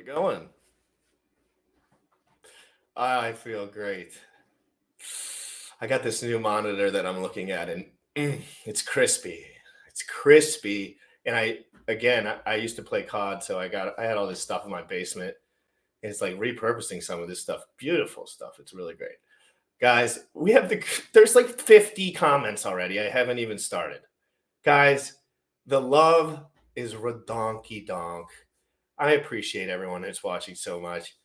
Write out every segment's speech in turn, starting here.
it going? I feel great. I got this new monitor that I'm looking at, and it's crispy. It's crispy. And I used to play COD, so I had all this stuff in my basement. And it's like repurposing some of this stuff. Beautiful stuff. It's really great. Guys, there's like 50 comments already. I haven't even started. Guys, the love is redonky donk. I appreciate everyone who's watching so much.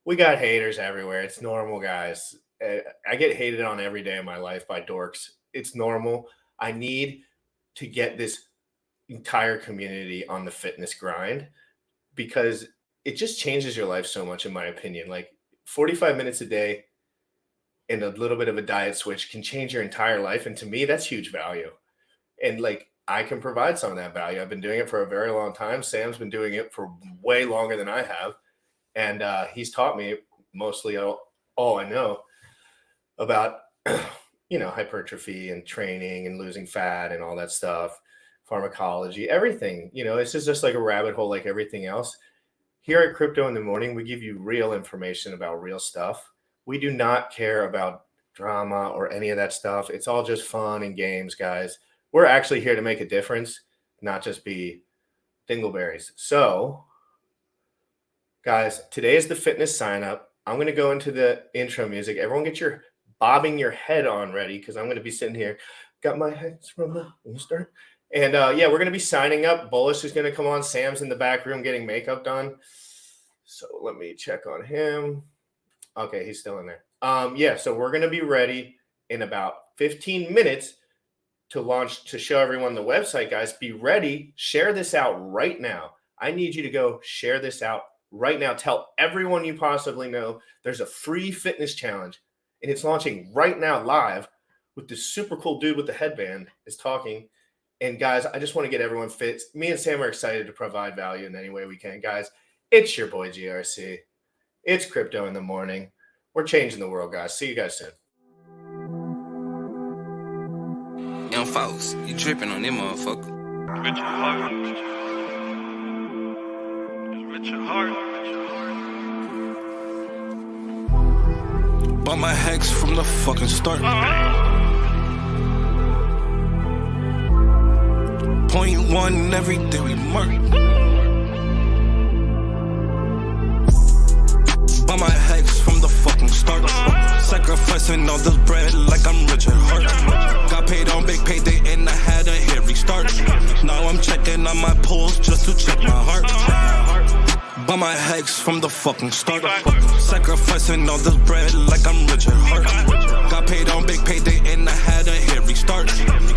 We got haters everywhere. It's normal, guys. I get hated on every day of my life by dorks. It's normal. I need to get this entire community on the fitness grind because it just changes your life so much, in my opinion. Like 45 minutes a day and a little bit of a diet switch can change your entire life. And to me, that's huge value. And like, I can provide some of that value. I've been doing it for a very long time. Sam's been doing it for way longer than I have. And he's taught me mostly all I know about, hypertrophy and training and losing fat and all that stuff, pharmacology, everything. It's just like a rabbit hole like everything else. Here at Crypto in the Morning, we give you real information about real stuff. We do not care about drama or any of that stuff. It's all just fun and games, guys. We're actually here to make a difference, not just be dingleberries. So, guys, today is the fitness sign up. I'm going to go into the intro music. Everyone get your bobbing your head on ready because I'm going to be sitting here. Got my heads from the Easter. And we're going to be signing up. Bullish is going to come on. Sam's in the back room getting makeup done. So let me check on him. Okay, he's still in there. So we're going to be ready in about 15 minutes to show everyone the website, guys. Be ready. Share this out right now. I need you to go share this out right now. Tell everyone you possibly know there's a free fitness challenge, and it's launching right now live with this super cool dude with the headband is talking. And guys, I just want to get everyone fit. Me and Sam are excited to provide value in any way we can. Guys, it's your boy GRC. It's Crypto in the Morning. We're changing the world, guys. See you guys soon. Young folks, you tripping on them motherfucker. Richard Heart. Richard Heart. Bought my hex from the fucking start. Point one every day we mark. Bought my hex from the fucking start. Sacrificing all this bread like I'm Richard Hart. Got paid on big payday and I had a hairy start. Now I'm checking on my pulse just to check my heart. Bought my hex from the fucking start. Sacrificing all this bread like I'm Richard Hart. Got paid on big payday and I had a hairy start.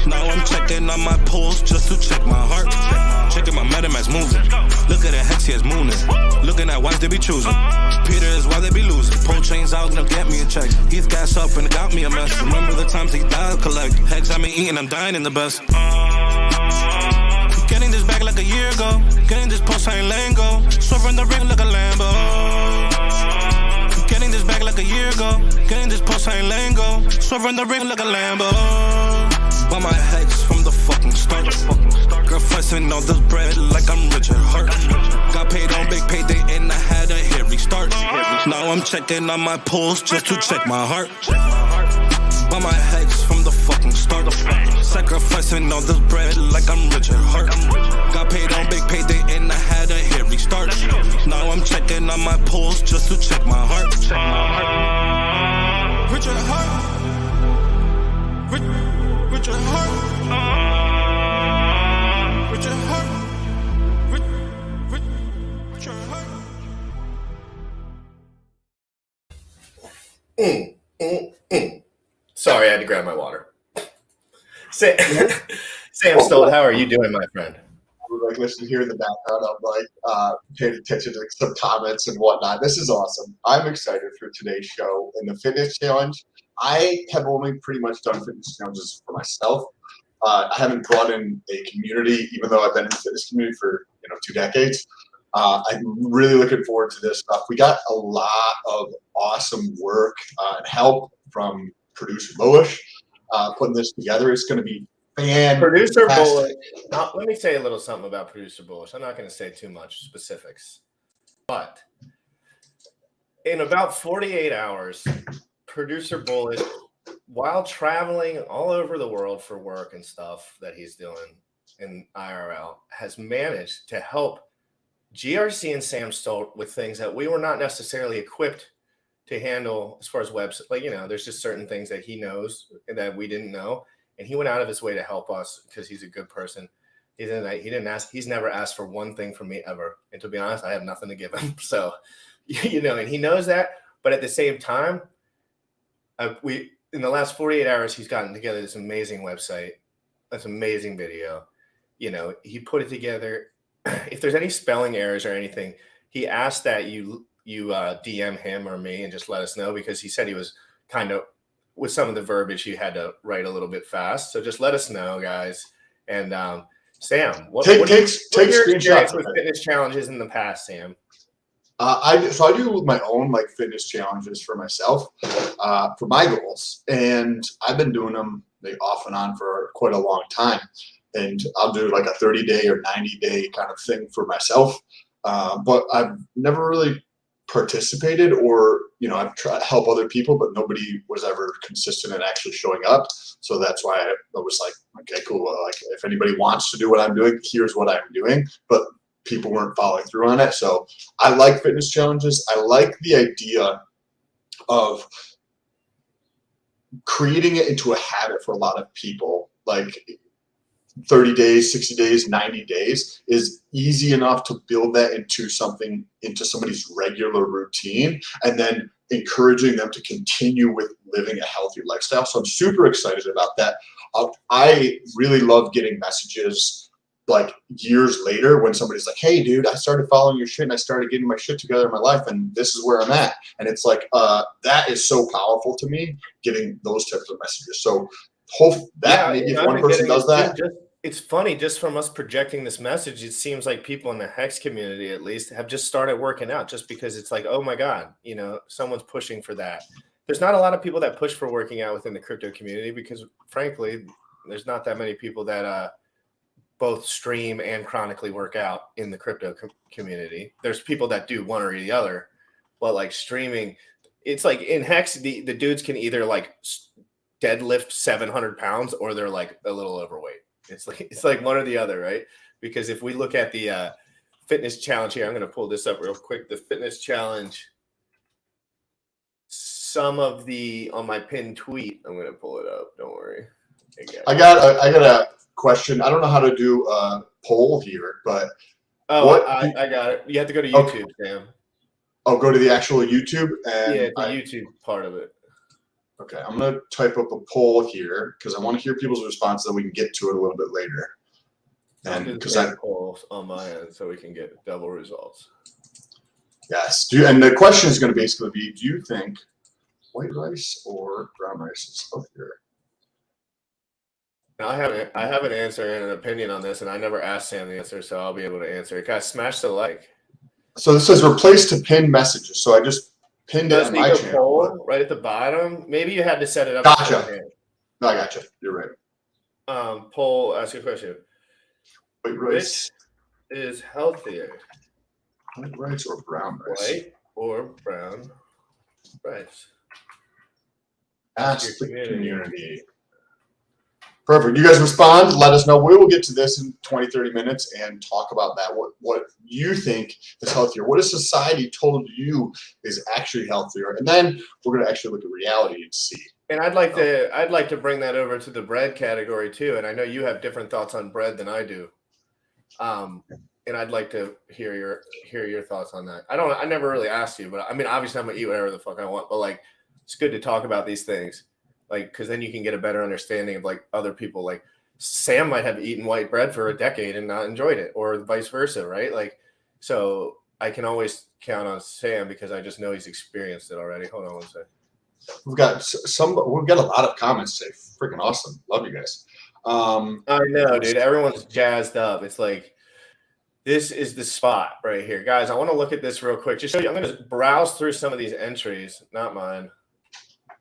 Now I'm checking on my pulse just to check my heart. Checking my MetaMask moving. Look at the hex, he is mooning. Looking at wives they be choosing. Peter is why they be losing. Pull chains out, now get me a check. He's gas up and it got me a mess. Remember the times he died, collect. Hex I been eating, I'm dying in the best. Getting this back like a year ago. Getting this post, I ain't letting go. Swerving the ring like a Lambo. Getting this back like a year ago. Getting this post, I ain't letting go. Swerving the ring like a Lambo. Bought my hex from the fucking start. Sacrificing all this bread like I'm Richard Hart. Got paid on big payday and I had a hairy start. Now I'm checking on my pulse just to check my heart. Bought my hex from the fucking start. Sacrificing all this bread like I'm Richard Hart. Got paid on big payday and I had a hairy start. Now I'm checking on my pulse just to check my heart. Richard Hart. Richard Hart. Richard Hart. Richard Hart. Sorry, I had to grab my water. Sam Stoll, how are you doing, my friend? Like listening here in the background, I'm paying attention to some comments and whatnot. This is awesome. I'm excited for today's show and the fitness challenge. I have only pretty much done fitness challenges for myself. I haven't brought in a community, even though I've been in the fitness community for 2 decades. I'm really looking forward to this stuff. We got a lot of awesome work and help from producer Bullish putting this together. It's going to be fantastic. Producer Bullish. Now, let me say a little something about Producer Bullish. I'm not going to say too much specifics, but In about 48 hours, producer Bullish, while traveling all over the world for work and stuff that he's doing in IRL, has managed to help GRC and Sam Stolt with things that we were not necessarily equipped to handle as far as website. Like, there's just certain things that he knows that we didn't know. And he went out of his way to help us because he's a good person. He's never asked for one thing from me ever. And to be honest, I have nothing to give him. So, and he knows that. But at the same time, in the last 48 hours, he's gotten together this amazing website, this amazing video. He put it together. If there's any spelling errors or anything, he asked that you DM him or me and just let us know, because he said he was kind of, with some of the verbiage, you had to write a little bit fast. So just let us know, guys. And Sam, what your experience with fitness challenges in the past, Sam? I do my own fitness challenges for myself, for my goals, and I've been doing them off and on for quite a long time. And I'll do a 30-day or 90-day kind of thing for myself, but I've never really participated, or I've tried to help other people, but nobody was ever consistent in actually showing up. So that's why I was like, okay, cool. If anybody wants to do what I'm doing, here's what I'm doing. But people weren't following through on it. So I like fitness challenges. I like the idea of creating it into a habit for a lot of people. 30 days, 60 days, 90 days is easy enough to build that into somebody's regular routine, and then encouraging them to continue with living a healthy lifestyle. So I'm super excited about that. I really love getting messages years later when somebody's like, hey dude, I started following your shit and I started getting my shit together in my life, and this is where I'm at. And it's that is so powerful to me, getting those types of messages. So maybe if one person does that. It's funny, just from us projecting this message, it seems like people in the Hex community, at least, have just started working out, just because it's oh my God, someone's pushing for that. There's not a lot of people that push for working out within the crypto community, because frankly, there's not that many people that both stream and chronically work out in the crypto community. There's people that do one or the other, but streaming, it's in Hex, the dudes can either deadlift 700 pounds or they're a little overweight. It's one or the other, right? Because if we look at the fitness challenge here, I'm going to pull this up real quick. The fitness challenge, on my pinned tweet, I'm going to pull it up. Don't worry. I got a question. I don't know how to do a poll here, but I got it. You have to go to YouTube, okay. Sam. I'll go to the actual YouTube, and the YouTube part of it. Okay, I'm going to type up a poll here because I want to hear people's response, so we can get to it a little bit later. And because I polls on my end, so we can get double results. Yes, and the question is going to basically be: do you think white rice or brown rice is healthier? Now, I have an answer and an opinion on this, and I never asked Sam the answer, so I'll be able to answer it. Guys, smash the like. So this says replace to pinned messages. So I just pinned it on my channel. Poll right at the bottom. Maybe you had to set it up. Gotcha. No, I gotcha. You're right. Poll, ask a question. White rice. Which is healthier? White rice or brown rice? White or brown rice? Ask the community. Perfect. You guys respond. Let us know. We will get to this in 20, 30 minutes and talk about that. What you think is healthier? What has society told you is actually healthier? And then we're going to actually look at reality and see. And I'd like to bring that over to the bread category too. And I know you have different thoughts on bread than I do. And I'd like to hear your thoughts on that. I never really asked you, but I mean, obviously I'm gonna eat whatever the fuck I want, but it's good to talk about these things. Because then you can get a better understanding of other people. Sam might have eaten white bread for a decade and not enjoyed it, or vice versa, right? So I can always count on Sam because I just know he's experienced it already. Hold on one second. We've got a lot of comments today. Freaking awesome. Love you guys. I know, dude. Everyone's jazzed up. It's this is the spot right here. Guys, I want to look at this real quick. Just show you, I'm going to browse through some of these entries, not mine.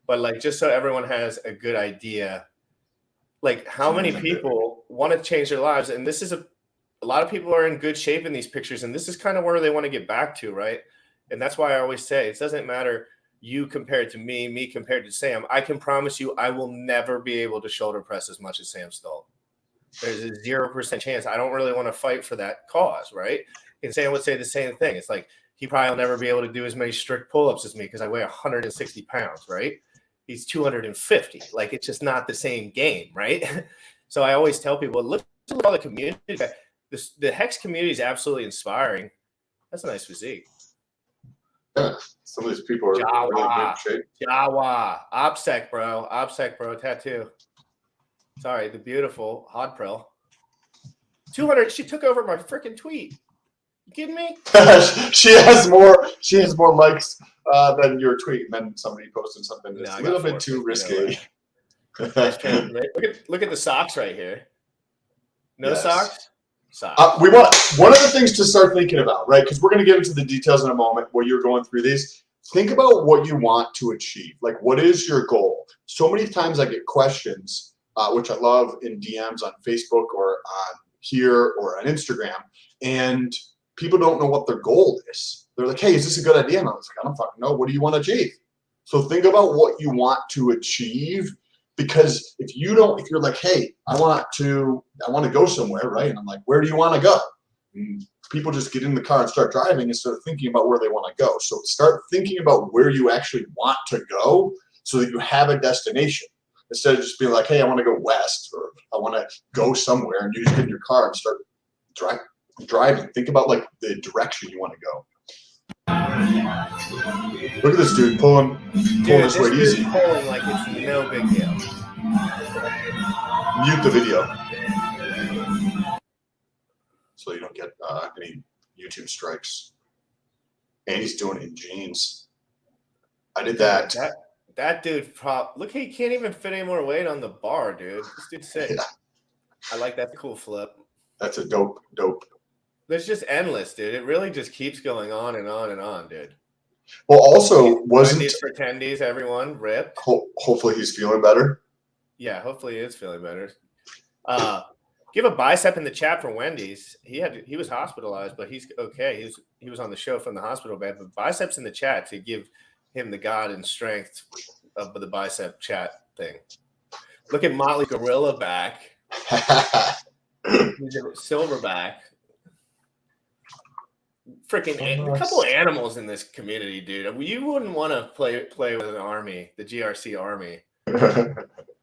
But just so everyone has a good idea, how many people want to change their lives. And this is a lot of people are in good shape in these pictures. And this is kind of where they want to get back to, right? And that's why I always say it doesn't matter you compared to me compared to Sam. I can promise you I will never be able to shoulder press as much as Sam Stoll. There's a 0% chance. I don't really want to fight for that cause, right? And Sam would say the same thing. It's like he probably will never be able to do as many strict pull-ups as me because I weigh 160 pounds, right? He's 250. Like, it's just not the same game, right? So I always tell people, look at all the community. The Hex community is absolutely inspiring. That's a nice physique. Yeah, some of these people are Jawa, really good shape. Jawa, OPSEC, bro, tattoo. Sorry, the beautiful Hodpril. 200. She took over my freaking tweet. You kidding me? she has more likes than your tweet, and then somebody posted something that's a little bit too risky. Look at the socks right here. No socks? Socks. We want one of the things to start thinking about, right? Because we're going to get into the details in a moment where you're going through these. Think about what you want to achieve. Like, what is your goal? So many times I get questions, which I love in DMs on Facebook or on here or on Instagram, and people don't know what their goal is. They're like, hey, is this a good idea? And I was like, I don't fucking know. What do you want to achieve? So think about what you want to achieve, because if you're like, hey, I want to go somewhere, right? And I'm like, where do you want to go? And people just get in the car and start driving instead of thinking about where they want to go. So start thinking about where you actually want to go so that you have a destination. Instead of just being like, hey, I want to go west, or I want to go somewhere, and you just get in your car and start driving. Think about like the direction you want to go. Look at this dude pulling this weight easy. Pulling like it's no big deal. Mute the video so you don't get any YouTube strikes. And he's doing it in jeans. I did that. That dude, look, he can't even fit any more weight on the bar, dude. This dude's sick. Yeah. I like that cool flip. That's a dope. There's just endless, dude. It really just keeps going on and on and on, dude. Well, also, wasn't these pretendies, everyone ripped. Hopefully he's feeling better. Yeah, hopefully he is feeling better. Give a bicep in the chat for Wendy's. He was hospitalized, but he's okay. He was on the show from the hospital bed. But biceps in the chat to give him the God and strength of the bicep chat thing. Look at Motley Gorilla back. He's a silverback. Freaking a couple of animals in this community, dude. You wouldn't want to play with an army, the GRC army.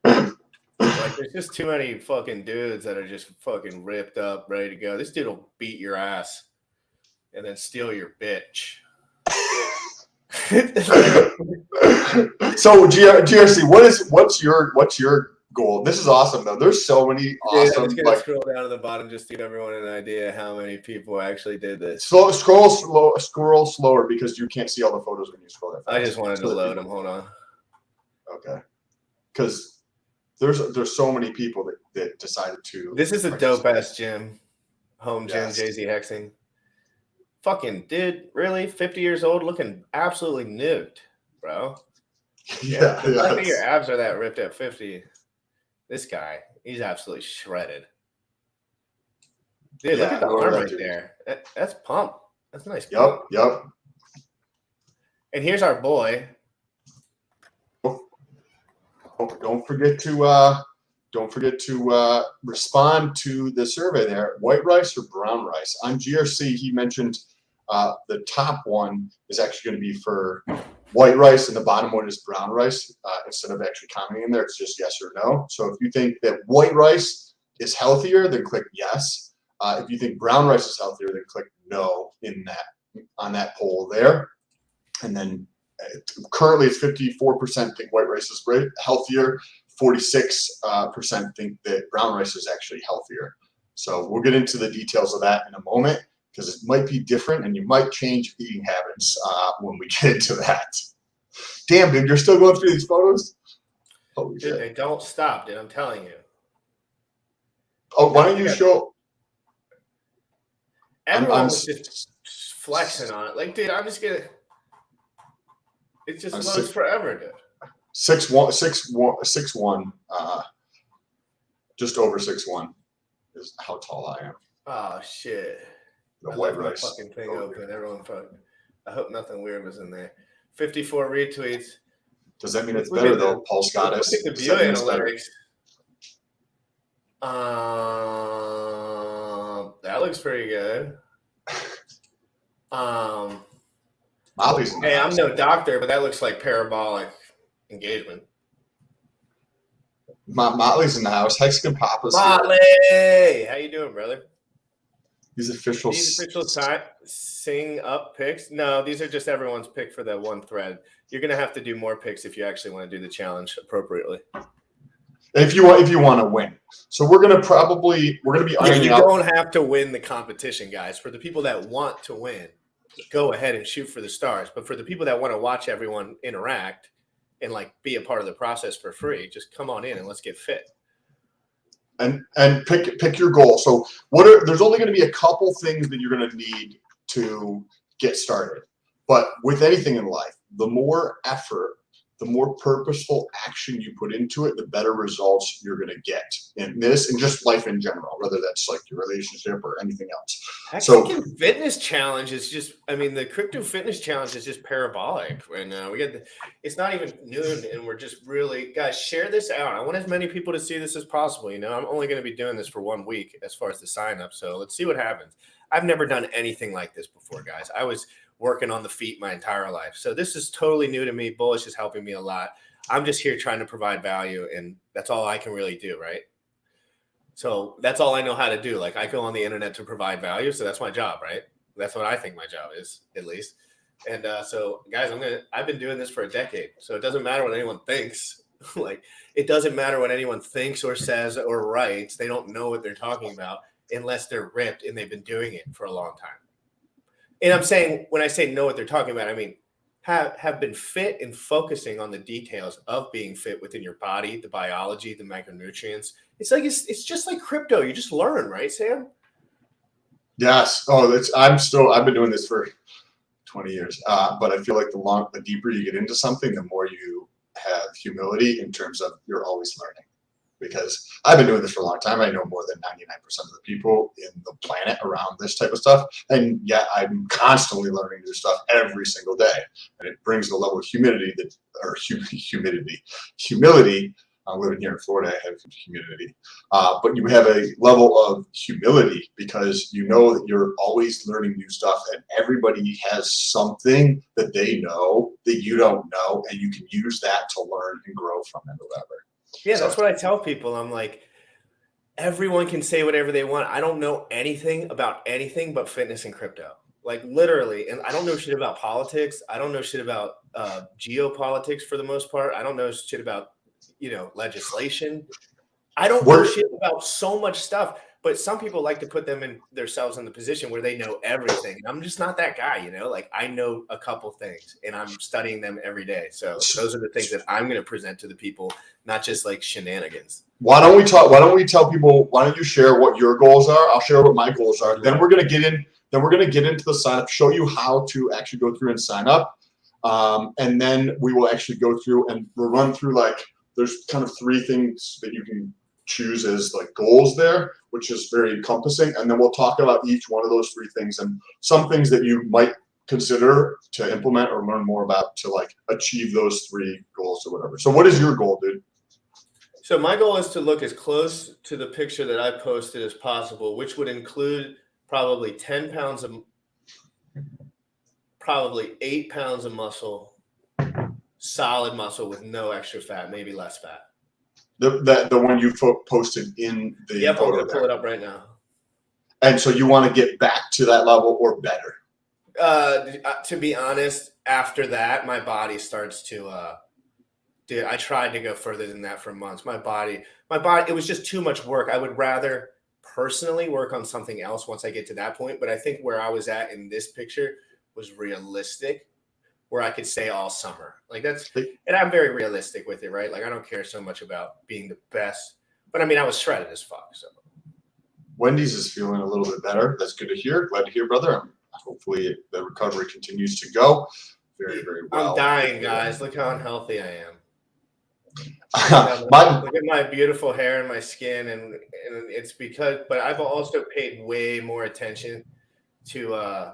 Like, there's just too many fucking dudes that are just fucking ripped up, ready to go. This dude will beat your ass and then steal your bitch. So GRC, what's your goal? This is awesome though. There's so many awesome. I'm just gonna scroll down to the bottom just to give everyone an idea how many people actually did this. Scroll slower because you can't see all the photos when you scroll that fast. I just wanted to load them. Hold on. Okay. Because there's so many people that decided to. This is a dope ass gym, home gym, Yes. Jay-Z Hexing. Fucking dude, really 50 years old, looking absolutely nuked, bro. Yeah. The fact that your abs are that ripped at 50. This guy, he's absolutely shredded. Dude, look at the arm right there. That's pump. That's a nice. Pump. Yep. And here's our boy. Don't forget to respond to the survey there. White rice or brown rice? On GRC, he mentioned the top one is actually going to be for white rice, and the bottom one is brown rice. Instead of actually commenting in there, it's just yes or no. So if you think that white rice is healthier, then click yes. If you think brown rice is healthier, then click no on that poll there. And then currently it's 54% think white rice is healthier. 46% think that brown rice is actually healthier. So we'll get into the details of that in a moment, because it might be different and you might change eating habits when we get into that. Damn, dude, you're still going through these photos? Holy shit. They don't stop, dude. I'm telling you. Oh, why don't you show? Everyone was just flexing on it. Like, dude, I'm just going to. It just loads forever, dude. 6'1", just over 6'1" is how tall I am. Oh shit! The white rice. Fucking thing open. Everyone fucking. I hope nothing weird was in there. 54 retweets. Does that mean it's Look better at though, Pulse Goddess? Look at the Does view that mean it's better? analytics. That looks pretty good. Molly's in the Hey, I'm house. no doctor, but that looks like parabolic engagement. Motley's in the house. Hexagon Papa's here. Motley, how you doing, brother? These official. These official sing up picks? No, these are just everyone's pick for that one thread. You're gonna have to do more picks if you actually want to do the challenge appropriately. If you want to win, so we're gonna be ironing you out. don't have to win the competition, guys. For the people that want to win, go ahead and shoot for the stars. But for the people that want to watch everyone interact and like be a part of the process for free, just come on in and let's get fit. And pick your goal. So there's only going to be a couple things that you're going to need to get started. But with anything in life, the more effort, the more purposeful action you put into it, the better results you're going to get in this and just life in general, whether that's like your relationship or anything else. Mexican fitness challenge is just, I mean, the crypto fitness challenge is just parabolic. And it's not even noon and we're just really, guys, share this out. I want as many people to see this as possible. You know, I'm only going to be doing this for 1 week as far as the sign up. So let's see what happens. I've never done anything like this before, guys. I was working on the feet my entire life. So this is totally new to me. Bullish is helping me a lot. I'm just here trying to provide value and that's all I can really do, right? So that's all I know how to do. Like I go on the internet to provide value. So that's my job, right? That's what I think my job is, at least. And so guys, I've been doing this for a decade. So it doesn't matter what anyone thinks. Like it doesn't matter what anyone thinks or says or writes. They don't know what they're talking about unless they're ripped and they've been doing it for a long time. And I'm saying, when I say know what they're talking about, I mean, have been fit and focusing on the details of being fit within your body, the biology, the micronutrients. It's just like crypto. You just learn, right, Sam? Yes. Oh, I've been doing this for 20 years. But I feel like the deeper you get into something, the more you have humility in terms of you're always learning. Because I've been doing this for a long time. I know more than 99% of the people in the planet around this type of stuff. And yet I'm constantly learning new stuff every single day. And it brings the level of humility. I'm living here in Florida, I have humidity. But you have a level of humility because you know that you're always learning new stuff and everybody has something that they know that you don't know. And you can use that to learn and grow from it or whatever. Yeah, that's what I tell people. I'm like, everyone can say whatever they want. I don't know anything about anything but fitness and crypto. Like literally. And I don't know shit about politics. I don't know shit about geopolitics for the most part. I don't know shit about, legislation. I don't know shit about so much stuff. But some people like to put themselves in the position where they know everything. I'm just not that guy, Like I know a couple things and I'm studying them every day. So those are the things that I'm going to present to the people, not just like shenanigans. Why don't we tell people, why don't you share what your goals are? I'll share what my goals are. Then we're going to get into the sign up, show you how to actually go through and sign up. And then we will actually go through and we'll run through there's kind of 3 things that you can choose as like goals there, which is very encompassing. And then we'll talk about each one of those 3 things and some things that you might consider to implement or learn more about to like achieve those 3 goals or whatever. So what is your goal, dude? So my goal is to look as close to the picture that I posted as possible, which would include probably 10 pounds of, probably 8 pounds of muscle, solid muscle with no extra fat, maybe less fat. The one you posted in the Yep, photo I'm going to there. pull it up right now. And so you want to get back to that level or better? To be honest, after that, my body starts to, dude, I tried to go further than that for months. My body, it was just too much work. I would rather personally work on something else once I get to that point. But I think where I was at in this picture was realistic, where I could say all summer. Like and I'm very realistic with it, right? Like I don't care so much about being the best, but I mean, I was shredded as fuck. So Wendy's is feeling a little bit better. That's good to hear. Glad to hear, brother. Hopefully the recovery continues to go very, very well. I'm dying, guys. Look how unhealthy I am. Look at my beautiful hair and my skin, and it's because, but I've also paid way more attention to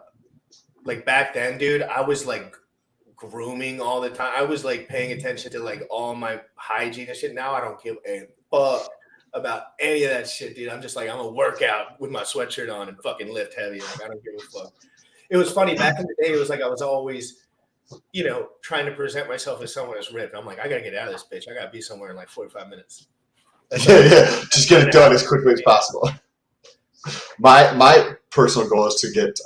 like back then, dude, I was like grooming all the time. I was like paying attention to like all my hygiene and shit. Now I don't give a fuck about any of that shit, dude. I'm just like, I'm gonna work out with my sweatshirt on and fucking lift heavy. Like I don't give a fuck. It was funny back in the day. It was like I was always, you know, trying to present myself as someone who's ripped. I'm like, I gotta get out of this bitch. I gotta be somewhere in like 45 minutes. Yeah. Just get it done as quickly as possible. My personal goal is to get.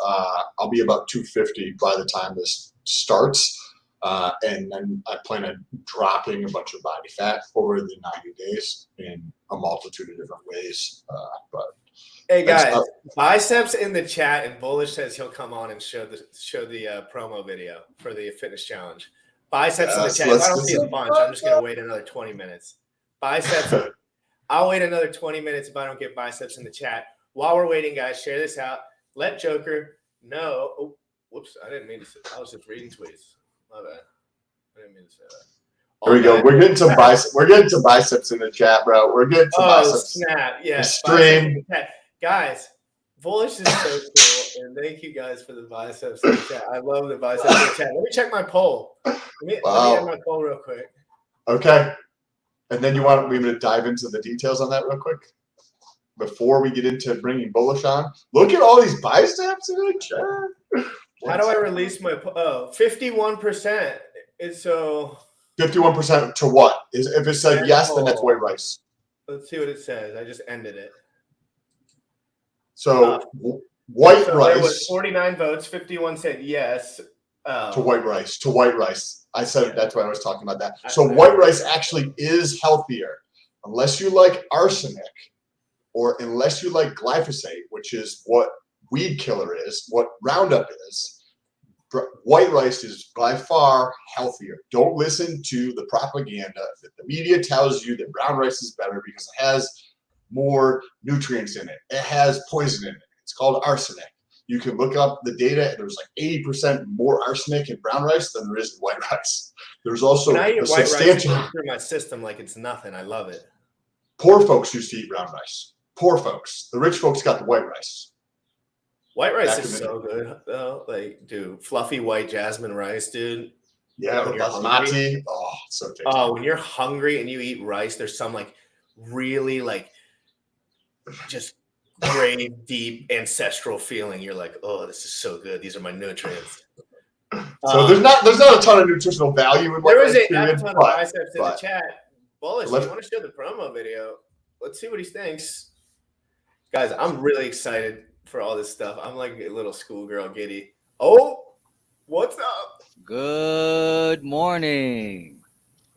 I'll be about 250 by the time this starts. And then I plan on dropping a bunch of body fat over the 90 days in a multitude of different ways. But hey guys, biceps in the chat, and Bullish says he'll come on and show the promo video for the fitness challenge. Biceps in the chat. If I don't see a bunch, I'm just gonna wait another 20 minutes. Biceps. I'll wait another 20 minutes if I don't get biceps in the chat. While we're waiting, guys, share this out. Let Joker know. Oh, whoops, I didn't mean to say. I was just reading tweets. My bad. I didn't mean to say that. Here we go. We're getting some biceps. We're getting some biceps in the chat, bro. We're getting some biceps. Snap! Yeah, stream, guys. Bullish is so cool, and thank you guys for the biceps in the chat. I love the biceps in the chat. Let me check my poll. Let me add my poll real quick. Okay, and then you want me to dive into the details on that real quick before we get into bringing Bullish on. Look at all these biceps in the chat. How do I release my 51%? It's so 51% to what? If it said yes, then that's white rice. Let's see what it says. I just ended it. So white rice. There was 49 votes. 51 said yes. To white rice. To white rice. I said that's why I was talking about that. So white rice actually is healthier, unless you like arsenic, or unless you like glyphosate, which is what weed killer is, what Roundup is. White rice is by far healthier. Don't listen to the propaganda that the media tells you that brown rice is better because it has more nutrients in it. It has poison in it. It's called arsenic. You can look up the data. There's like 80% more arsenic in brown rice than there is in white rice. There's also a substantial. Rice through my system like it's nothing. I love it. Poor folks used to eat brown rice. Poor folks. The rich folks got the white rice. White rice is so good, though. Like, dude, fluffy white jasmine rice, dude. Yeah, with basmati. Oh, so tasty. Oh, when you're hungry and you eat rice, there's some like really like just great, deep ancestral feeling. You're like, oh, this is so good. These are my nutrients. So there's not a ton of nutritional value in white rice. There is a ton of biceps in the chat. Bullish, you want to show the promo video? Let's see what he thinks. Guys, I'm really excited for all this stuff. I'm like a little schoolgirl giddy. Oh, what's up? Good morning.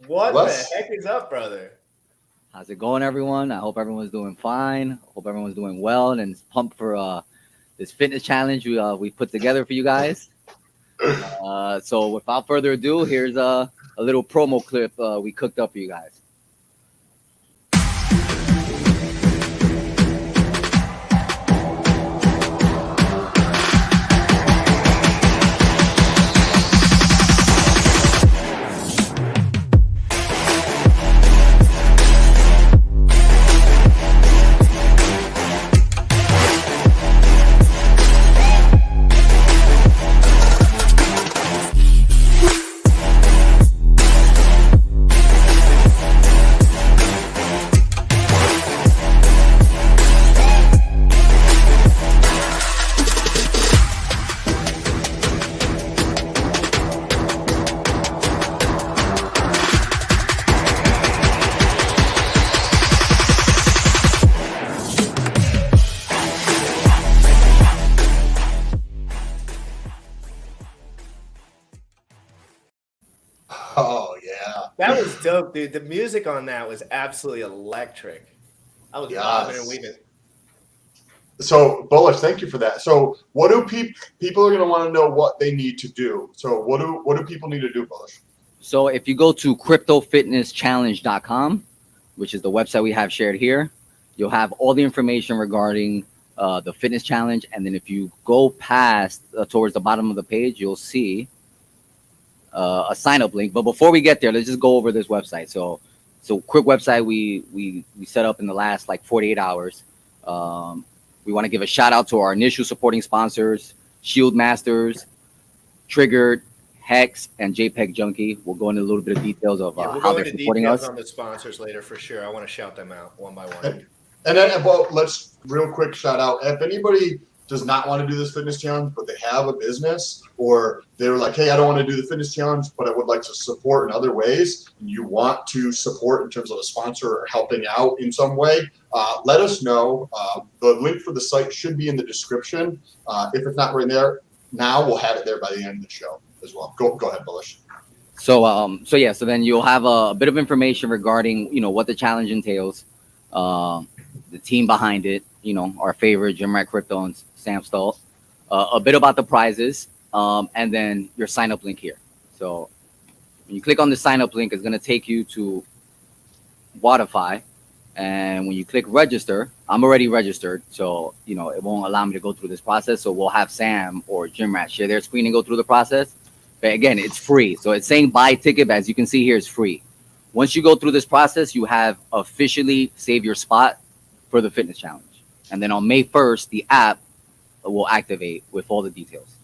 What the heck is up, brother? How's it going, everyone? I hope everyone's doing fine. Hope everyone's doing well and is pumped for this fitness challenge we put together for you guys. So without further ado, here's a little promo clip we cooked up for you guys. Oh, yeah. That was dope, dude. The music on that was absolutely electric. I was bobbing and weaving. So, Bullish, thank you for that. So, what do people are going to want to know what they need to do? So, what do people need to do, Bullish? So, if you go to cryptofitnesschallenge.com, which is the website we have shared here, you'll have all the information regarding the fitness challenge. And then if you go past towards the bottom of the page, you'll see a sign-up link. But before we get there, let's just go over this website. So quick website we set up in the last like 48 hours. We want to give a shout out to our initial supporting sponsors, Shield Masters, Triggered, Hex, and JPEG Junkie. We'll go into a little bit of details of Yeah, we'll how go they're into supporting details us. on the sponsors later for sure. I want to shout them out one by one. And then, well, let's real quick shout out if anybody does not want to do this fitness challenge, but they have a business, or they're like, hey, I don't want to do the fitness challenge, but I would like to support in other ways. And you want to support in terms of a sponsor or helping out in some way, let us know. The link for the site should be in the description. If it's not right there now, we'll have it there by the end of the show as well. Go ahead, Bullish. So then you'll have a bit of information regarding, what the challenge entails, the team behind it, our favorite Jim Rat Crypto and Sam Stoll, a bit about the prizes, and then your sign up link here. So when you click on the sign up link, it's going to take you to Wodify. And when you click register, I'm already registered, so it won't allow me to go through this process. So we'll have Sam or Jim Rat share their screen and go through the process. But again, it's free. So it's saying buy ticket, but as you can see here, it's free. Once you go through this process, you have officially saved your spot for the fitness challenge. And then on May 1st, the app will activate with all the details.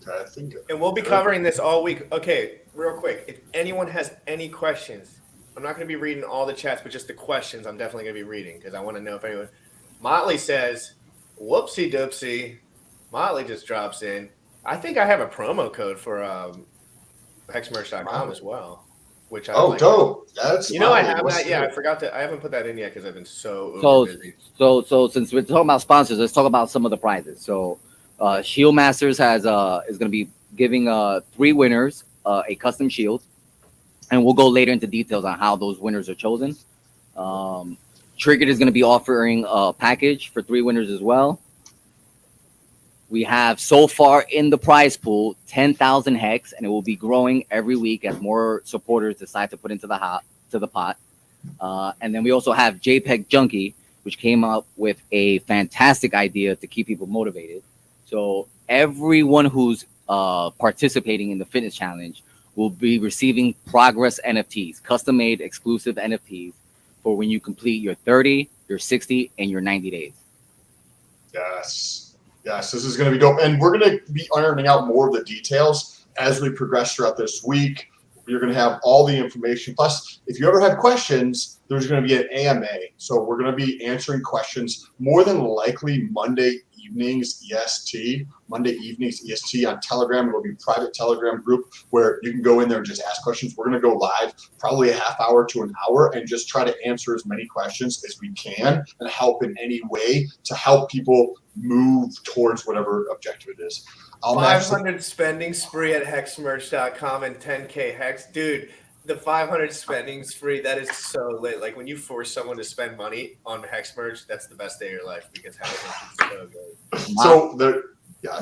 I think, And we'll be covering this all week. Okay, real quick. If anyone has any questions, I'm not going to be reading all the chats, but just the questions I'm definitely going to be reading because I want to know if anyone. Motley says, whoopsie doopsie. Motley just drops in. I think I have a promo code for hexmerch.com as well, which I like. dope. That's I have that. Yeah, I forgot to. I haven't put that in yet because I've been so busy. So since we're talking about sponsors, let's talk about some of the prizes. So Shield Masters is going to be giving 3 winners a custom shield, and we'll go later into details on how those winners are chosen. Triggered is going to be offering a package for 3 winners as well. We have so far in the prize pool 10,000 hex, and it will be growing every week as more supporters decide to put into the pot. And then we also have JPEG Junkie, which came up with a fantastic idea to keep people motivated. So everyone who's participating in the fitness challenge will be receiving progress NFTs, custom-made exclusive NFTs for when you complete your 30, your 60, and your 90 days. Yes, this is going to be dope. And we're going to be ironing out more of the details as we progress throughout this week. You're going to have all the information. Plus, if you ever have questions, there's going to be an AMA. So we're going to be answering questions more than likely Monday evenings EST on Telegram. It'll be a private Telegram group where you can go in there and just ask questions. We're going to go live probably a half hour to an hour and just try to answer as many questions as we can and help in any way to help people move towards whatever objective it is. 500 spending spree at hexmerch.com and 10K hex. Dude, the 500 spending spree, that is so lit. Like when you force someone to spend money on Hexmerch, that's the best day of your life because Hexmerch is so good.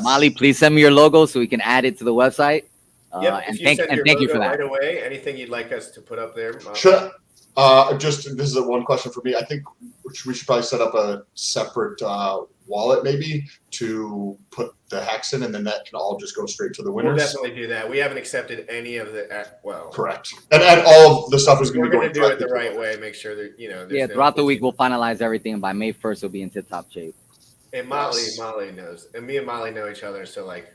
Molly, please send me your logo so we can add it to the website. And thank you for that. Right away, anything you'd like us to put up there? Sure. This is one question for me. I think we should probably set up a separate wallet maybe to put the hex in, and then that can all just go straight to the winners. We'll definitely do that. We haven't accepted any of the correct, and all of the stuff is going to be going to do it the right way. Make sure that throughout the week we'll finalize everything, and by May 1st it'll be in tip-top shape. And Molly knows, and me and Molly know each other, so like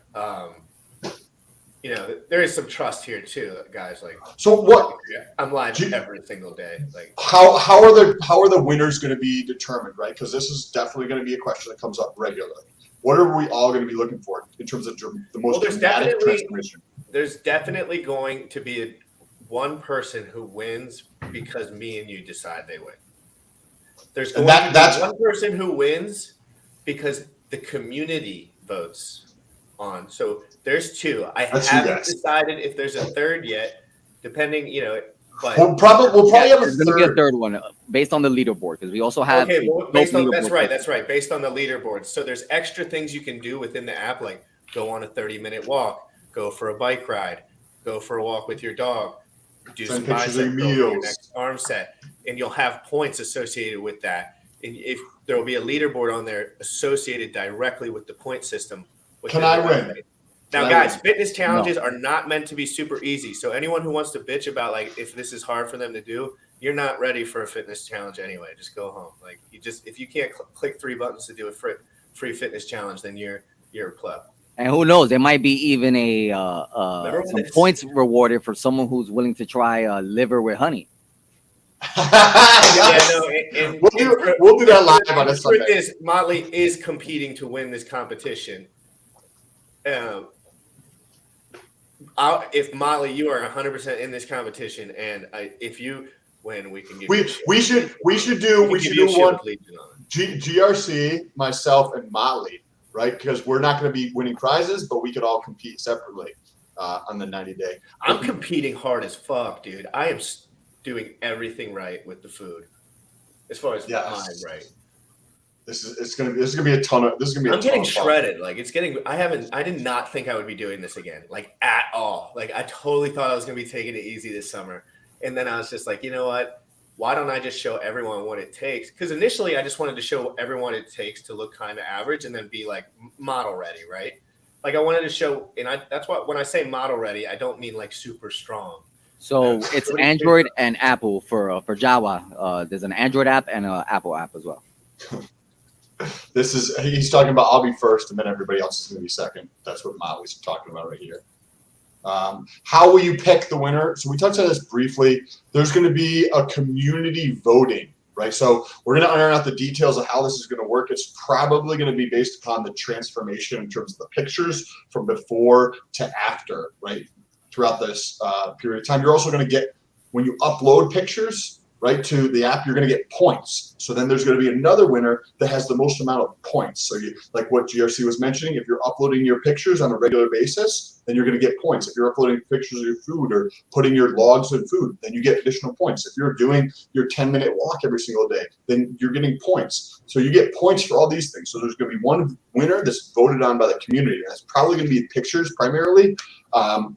there is some trust here too, guys. Like, so what? I'm live every single day. Like, how are the winners going to be determined, right? Because this is definitely going to be a question that comes up regularly. What are we all going to be looking for in terms of the most dramatic transformation? There's definitely going to be one person who wins because me and you decide they win. There's going to be one person who wins because the community votes on. So there's 2. I haven't decided if there's a third yet, depending, but we'll probably have a third one based on the leaderboard because we also have that's right. Based on the leaderboard. So there's extra things you can do within the app, like go on a 30-minute walk, go for a bike ride, go for a walk with your dog, do some bicep curls for your next arm set, and you'll have points associated with that. And if there will be a leaderboard on there associated directly with the point system. Can I win? Now, guys, fitness challenges are not meant to be super easy. So anyone who wants to bitch about like if this is hard for them to do, you're not ready for a fitness challenge anyway. Just go home. Like if you can't click 3 buttons to do a free fitness challenge, then you're a pleb. And who knows? There might be even a Remember when some this- points rewarded for someone who's willing to try liver with honey. Yeah, no, We'll do that live on a the truth Sunday. is, Motley is competing to win this competition. If Motley, you are 100% in this competition, and if you win, we can give you a shield. We should do one GRC, myself, and Motley, right? Because we're not going to be winning prizes, but we could all compete separately on the 90-day. I'm competing hard as fuck, dude. I am doing everything right with the food, as far as mine, right? This is gonna be a ton of. This is gonna be. I'm getting shredded. Like it's getting. I did not think I would be doing this again, like at all. Like I totally thought I was gonna be taking it easy this summer, and then I was just like, you know what? Why don't I just show everyone what it takes? Because initially I just wanted to show everyone what it takes to look kind of average, and then be like model ready, right? Like I wanted to show, and that's what when I say model ready, I don't mean like super strong. So it's Android and Apple for Java. There's an Android app and an Apple app as well. He's talking about I'll be first and then everybody else is going to be second. That's what Motley's talking about right here. How will you pick the winner? So we touched on this briefly. There's going to be a community voting, right? So we're going to iron out the details of how this is going to work. It's probably going to be based upon the transformation in terms of the pictures from before to after, right? Throughout this period of time. You're also going to get, when you upload pictures, right, to the app, you're going to get points. So then there's going to be another winner that has the most amount of points. So you, like what GRC was mentioning, if you're uploading your pictures on a regular basis, then you're going to get points. If you're uploading pictures of your food or putting your logs of food, then you get additional points. If you're doing your 10-minute walk every single day, then you're getting points. So you get points for all these things. So there's going to be one winner that's voted on by the community. That's probably going to be pictures primarily.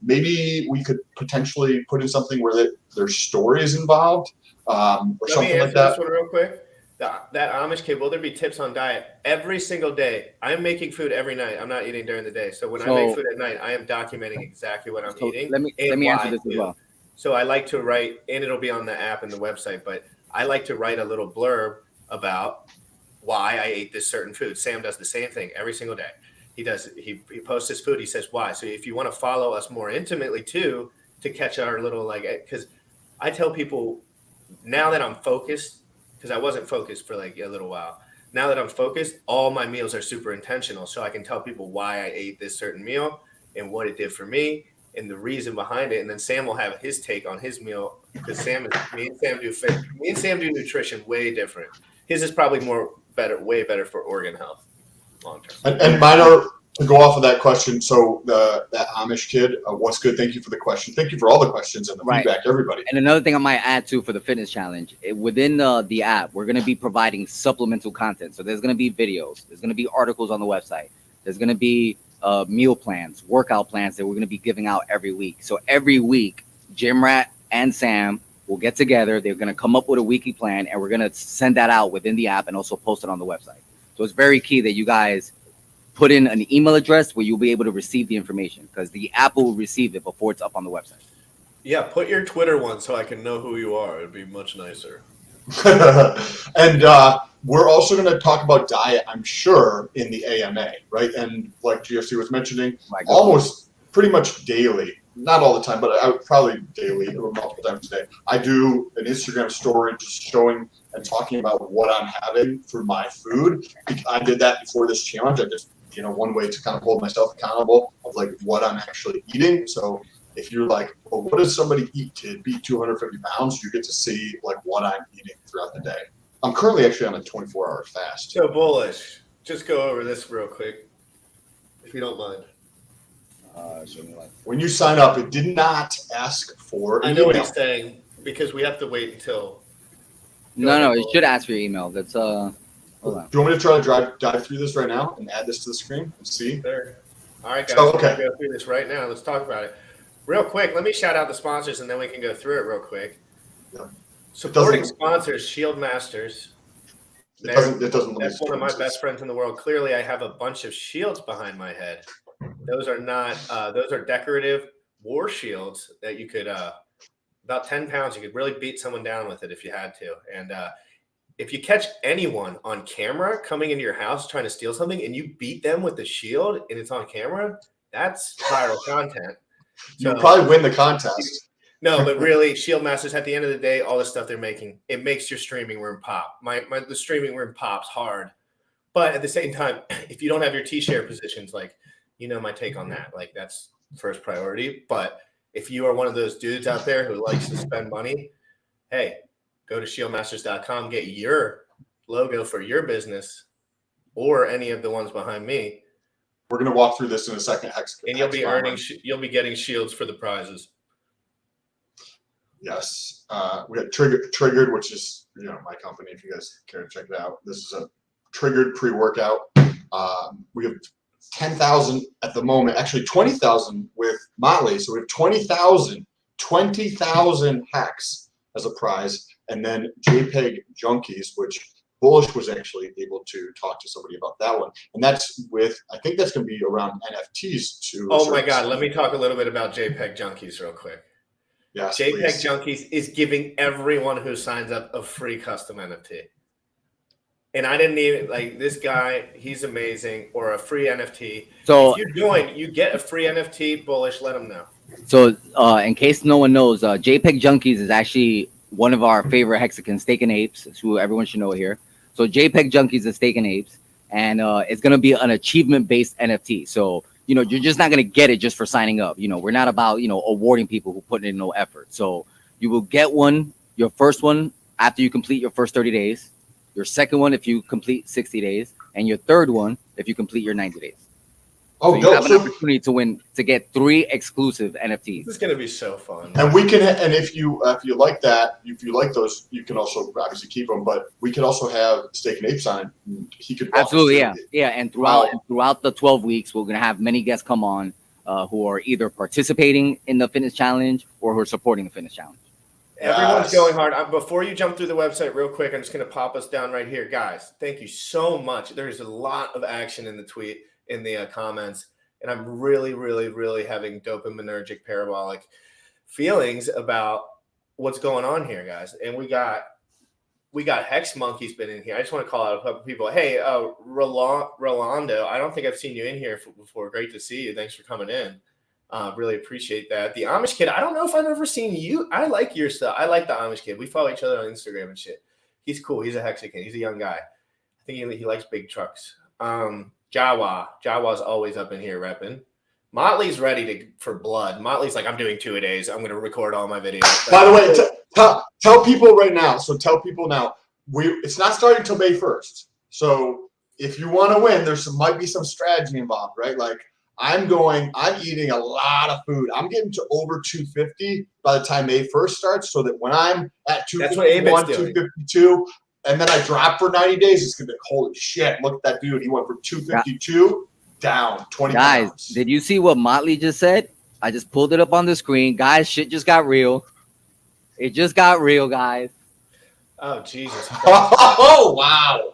Maybe we could potentially put in something where there's stories involved. Or something like that. This one real quick. That Amish kid, will there be tips on diet every single day? I'm making food every night. I'm not eating during the day. So when I make food at night, I am documenting exactly what I'm eating. Let me answer this as well. So I like to write, and it'll be on the app and the website, but I like to write a little blurb about why I ate this certain food. Sam does the same thing every single day. He posts his food. He says why. So if you want to follow us more intimately too, to catch our little because I tell people now that I'm focused, because I wasn't focused for like a little while. Now that I'm focused, all my meals are super intentional. So I can tell people why I ate this certain meal and what it did for me and the reason behind it. And then Sam will have his take on his meal because me and Sam do nutrition way different. His is probably way better for organ health long term. And mine are, to go off of that question, so that Amish kid, what's good? Thank you for the question. Thank you for all the questions and the feedback, everybody. And another thing I might add too for the fitness challenge, within the app, we're going to be providing supplemental content. So there's going to be videos, there's going to be articles on the website, there's going to be meal plans, workout plans that we're going to be giving out every week. So every week, Jim Rat and Sam will get together. They're going to come up with a weekly plan, and we're going to send that out within the app and also post it on the website. So it's very key that you guys put in an email address where you'll be able to receive the information, because the app will receive it before it's up on the website. Yeah, put your Twitter one so I can know who you are. It'd be much nicer. And we're also going to talk about diet, I'm sure, in the AMA, right? And like GFC was mentioning, almost pretty much daily, not all the time, but I would probably daily or multiple times a day. I do an Instagram story just showing and talking about what I'm having for my food. I did that before this challenge. I just, one way to kind of hold myself accountable of like what I'm actually eating. So if you're like, well, what does somebody eat to be 250 pounds? You get to see like what I'm eating throughout the day. I'm currently actually on a 24-hour fast. So bullish. Just go over this real quick, if you don't mind. When you sign up, it did not ask for an I know email. what he's saying, because we have to wait until. No, it should ask for your email. That's hold on. Do you want me to try to dive through this right now and add this to the screen and see? There. All right, guys. Oh, okay. We're going to go through this right now. Let's talk about it. Real quick, let me shout out the sponsors, and then we can go through it real quick. Yeah. Supporting sponsors, Shield Masters. It doesn't. That's one of my best friends in the world. Clearly, I have a bunch of shields behind my head. Those are not. Those are decorative war shields that you could. About 10 pounds, you could really beat someone down with it if you had to. And if you catch anyone on camera coming into your house trying to steal something and you beat them with the shield and it's on camera, that's viral content. You'll probably win the contest. No, but really, Shield Masters, at the end of the day, all the stuff they're making, it makes your streaming room pop. The streaming room pops hard. But at the same time, if you don't have your T-share positions, like, you know my take on that. Like, that's first priority. But if you are one of those dudes out there who likes to spend money, hey, go to shieldmasters.com, get your logo for your business or any of the ones behind me. We're going to walk through this in a second. And you'll be getting shields for the prizes. Yes. We got Triggered, which is, my company, if you guys care to check it out. This is a Triggered pre-workout. We have 10,000 at the moment, actually 20,000 with Motley. So we have 20,000 hacks as a prize. And then JPEG Junkies, which Bullish was actually able to talk to somebody about that one. And that's I think that's going to be around NFTs too. Oh my God. Let me talk a little bit about JPEG Junkies real quick. Yes, JPEG please. Junkies is giving everyone who signs up a free custom NFT. And I didn't even this guy, he's amazing, or a free NFT. So if you join, you get a free NFT. Bullish, let them know. So in case no one knows, JPEG Junkies is actually one of our favorite hexagons, Steak and Apes, who everyone should know here. So JPEG Junkies is Steak and Apes, and it's going to be an achievement-based NFT. So, you're just not going to get it just for signing up. We're not about, awarding people who put in no effort. So you will get your first one after you complete your first 30 days, your second one if you complete 60 days, and your third one if you complete your 90 days. Oh, so you have an opportunity to get 3 exclusive NFTs. This is going to be so fun. And we can, and if you like that, if you like those, you can also obviously keep them. But we could also have Steak and Apes on it. He could absolutely, yeah. And throughout the 12 weeks, we're gonna have many guests come on who are either participating in the fitness challenge or who are supporting the fitness challenge. Everyone's going hard. Before you jump through the website real quick, I'm just going to pop us down right here. Guys, thank you so much. There's a lot of action in the tweet, in the comments, and I'm really, really, really having dopaminergic parabolic feelings about what's going on here, guys. And we got Hex Monkey's been in here. I just want to call out a couple people. Hey, Rolando, I don't think I've seen you in here before. Great to see you. Thanks for coming in. Really appreciate that. The Amish Kid, I don't know if I've ever seen you. I like your stuff. I like the Amish Kid. We follow each other on Instagram and shit. He's cool. He's a Hexagon. He's a young guy. I think he likes big trucks. Jawa's always up in here repping. Motley's ready for blood. Motley's like, I'm doing 2 a days. I'm going to record all my videos. By the way, tell people right now. So tell people now. It's not starting till May 1st. So if you want to win, might be some strategy involved, right? Like I'm eating a lot of food. I'm getting to over 250 by the time May 1st starts, so that when I'm at 251, 252, and then I drop for 90 days, it's going to be holy shit, look at that dude. He went from 252 down 20 Guys, pounds. Did you see what Motley just said? I just pulled it up on the screen. Guys, shit just got real. It just got real, guys. Oh, Jesus Christ. Oh, wow.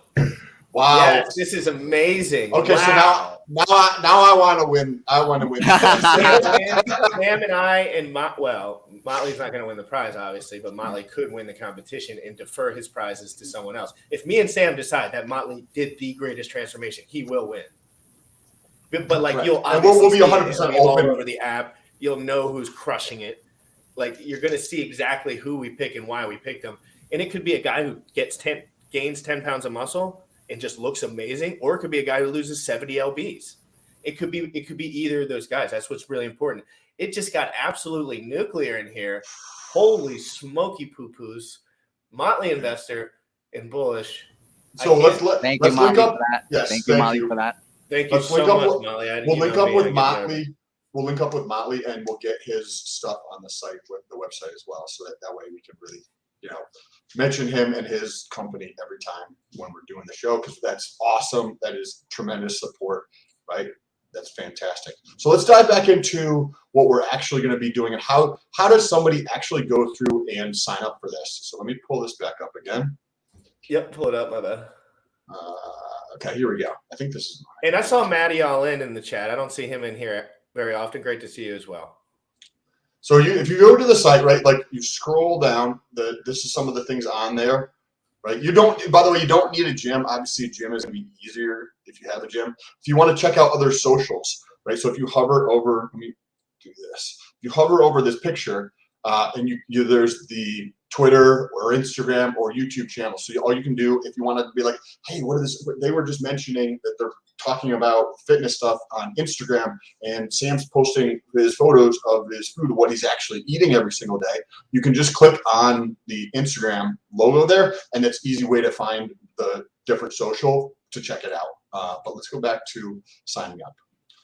Wow. Yes, this is amazing. Okay, wow. So now I want to win. I want to win. Sam and I and Motley's not going to win the prize, obviously, but Motley could win the competition and defer his prizes to someone else. If me and Sam decide that Motley did the greatest transformation, he will win. But like you'll obviously we'll be 100% all open over the app. You'll know who's crushing it. Like you're going to see exactly who we pick and why we picked them. And it could be a guy who gains 10 pounds of muscle and just looks amazing, or it could be a guy who loses 70 lbs. It could be either of those guys. That's what's really important. It just got absolutely nuclear in here. Holy smoky poo-poos. Motley Investor and Bullish. So thank you, Motley, for that. Yes, thank you, Motley, for that. Thank you so much, Motley. We'll link up with Motley. We'll link up with Motley, and we'll get his stuff on the site, with the website as well, so that way we can really, mention him and his company every time when we're doing the show, because that's awesome. That is tremendous support, right? That's fantastic. So let's dive back into what we're actually going to be doing and how does somebody actually go through and sign up for this. So let me pull this back up again. Yep, pull it up, my bad. Okay, here we go. I think this is mine. And I saw Matty all in the chat. I don't see him in here very often. Great to see you as well. So if you go to the site, right, like you scroll down, this is some of the things on there. right? You don't, by the way, you don't need a gym. Obviously, a gym is going to be easier if you have a gym. If you want to check out other socials, right? So if you hover over, let me do this. If you hover over this picture, and there's the Twitter or Instagram or YouTube channel. So all you can do if you want to be like, hey, what is this? They were just mentioning that they're talking about fitness stuff on Instagram, and Sam's posting his photos of his food, what he's actually eating every single day. You can just click on the Instagram logo there, and it's an easy way to find the different social to check it out. But let's go back to signing up.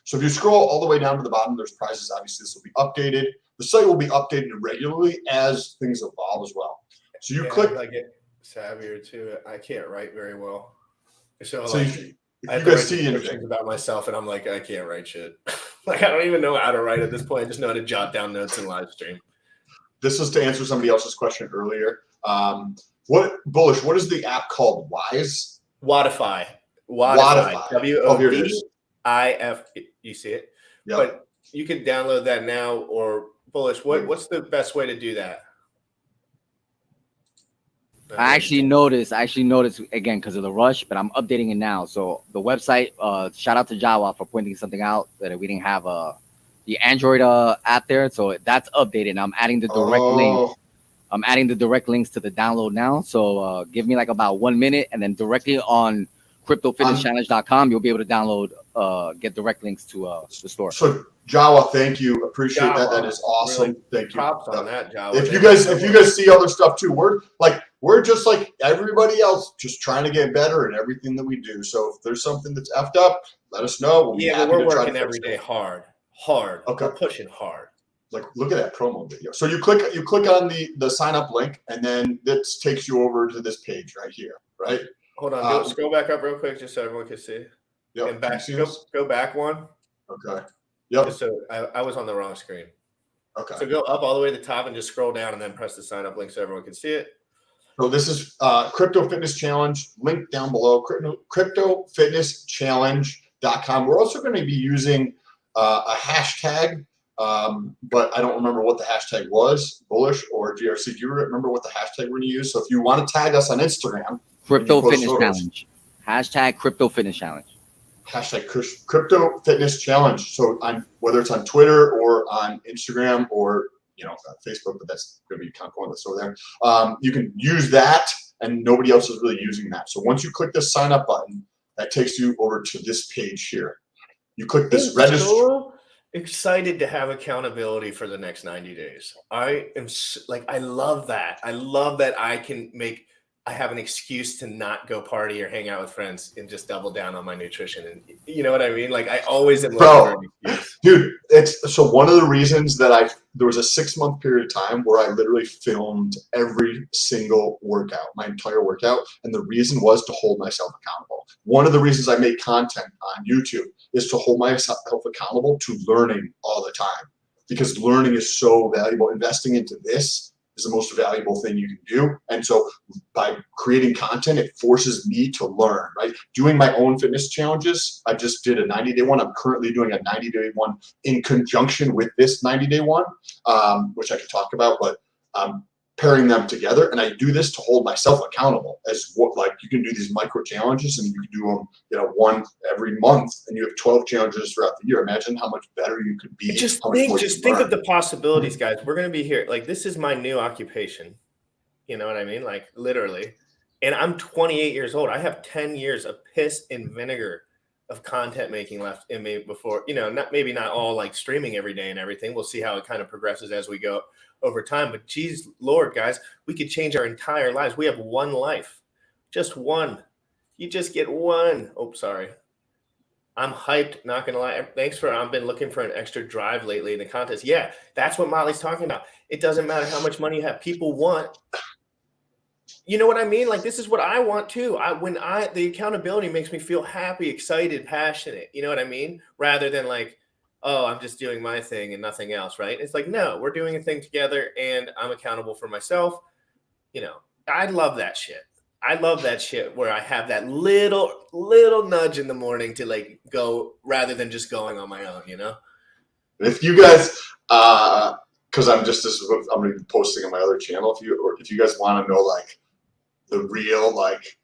So if you scroll all the way down to the bottom, there's prizes. Obviously, this will be updated. The site will be updated regularly as things evolve as well. So you click. I get savvier too. I can't write very well. So So like, if I have you to guys write see descriptions anything, about myself, and I'm like, I can't write shit. Like, I don't even know how to write at this point. I just know how to jot down notes in live stream. this is to answer somebody else's question earlier. What is the app called? Wise? Wodify. Wodify. Oh, here it is. WODIF. You see it? Yep. But you can download that now. Or Bullish, what's the best way to do that? I actually noticed again because of the rush, but I'm updating it now. So the website, shout out to Jawa for pointing something out that we didn't have the Android app there. So that's updated. I'm adding the direct link. I'm adding the direct links to the download now. So give me like about 1 minute, and then directly on cryptofitnesschallenge.com, you'll be able to download, get direct links to the store. So Jawa, thank you. Appreciate that. Jawa, That is awesome. really Thank you. Props on that, Jawa. If you guys see other stuff too, we're just like everybody else, just trying to get better in everything that we do. So if there's something that's effed up, let us know. We'll be Yeah, happy but we're to try working to fix every day it. hard. Okay. We're pushing hard. Like, look at that promo video. So you click on the sign up link, and then this takes you over to this page right here, right? Hold on, scroll back up real quick just so everyone can see. Yep. And back, Can you see us? go back one. Okay. Yep. Just so I was on the wrong screen. Okay. So go up all the way to the top and just scroll down and then press the sign up link so everyone can see it. So this is Crypto Fitness Challenge, link down below, cryptofitnesschallenge.com. We're also going to be using a hashtag, but I don't remember what the hashtag was, Bullish or GRC. Do you remember what the hashtag we're going to use? So if you want to tag us on Instagram, Crypto Fitness Challenge. Hashtag Crypto Fitness Challenge. Hashtag Crypto Fitness Challenge. So whether it's on Twitter or on Instagram or Facebook, but that's going to be kind of pointless over there. You can use that, and nobody else is really using that. So once you click the sign up button, that takes you over to this page here. You click this register. So excited to have accountability for the next 90 days. I love that. I love that I have an excuse to not go party or hang out with friends and just double down on my nutrition. And you know what I mean? Like, I always am looking for an excuse. Dude, so one of the reasons that there was a 6-month period of time where I literally filmed every single workout, my entire workout. And the reason was to hold myself accountable. One of the reasons I make content on YouTube is to hold myself accountable to learning all the time, because learning is so valuable. Investing into this is the most valuable thing you can do. And so by creating content, it forces me to learn, right? Doing my own fitness challenges. I just did a 90-day one. I'm currently doing a 90-day one in conjunction with this 90-day one, which I could talk about, but pairing them together. And I do this to hold myself accountable you can do these micro challenges, and you can do them, one every month, and you have 12 challenges throughout the year. Imagine how much better you could be. Just think of the possibilities, guys. We're going to be here. Like, this is my new occupation. You know what I mean? Like, literally. And I'm 28 years old. I have 10 years of piss and vinegar of content making left in me before, maybe not all like streaming every day and everything. We'll see how it kind of progresses as we go over time. But geez, Lord, guys, we could change our entire lives. We have one life, just one. You just get one. Oh, sorry. I'm hyped, not going to lie. I've been looking for an extra drive lately in the contest. Yeah, that's what Molly's talking about. It doesn't matter how much money you have. People want, you know what I mean? Like, this is what I want too. The accountability makes me feel happy, excited, passionate. You know what I mean? Rather than like, oh, I'm just doing my thing and nothing else, right? It's like, no, we're doing a thing together and I'm accountable for myself. I love that shit. I love that shit where I have that little nudge in the morning to like go rather than just going on my own, If you guys, because I'm going to be posting on my other channel. If you guys want to know like the real like